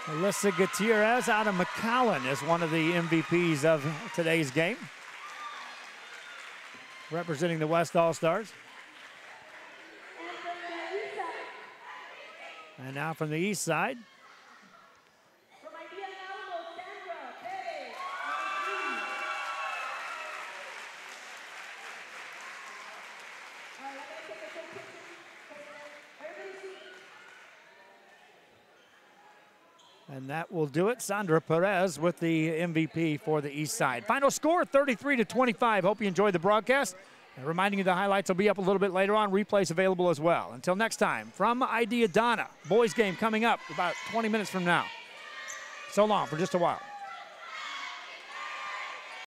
2, Alyssa Gutierrez out of McAllen is one of the MVPs of today's game, representing the West All-Stars. And now from the East side, and that will do it. Sandra Perez with the MVP for the East side. Final score, 33-25. Hope you enjoyed the broadcast. And reminding you the highlights will be up a little bit later on. Replays available as well. Until next time, from Idea Donna, boys game coming up about 20 minutes from now. So long for just a while.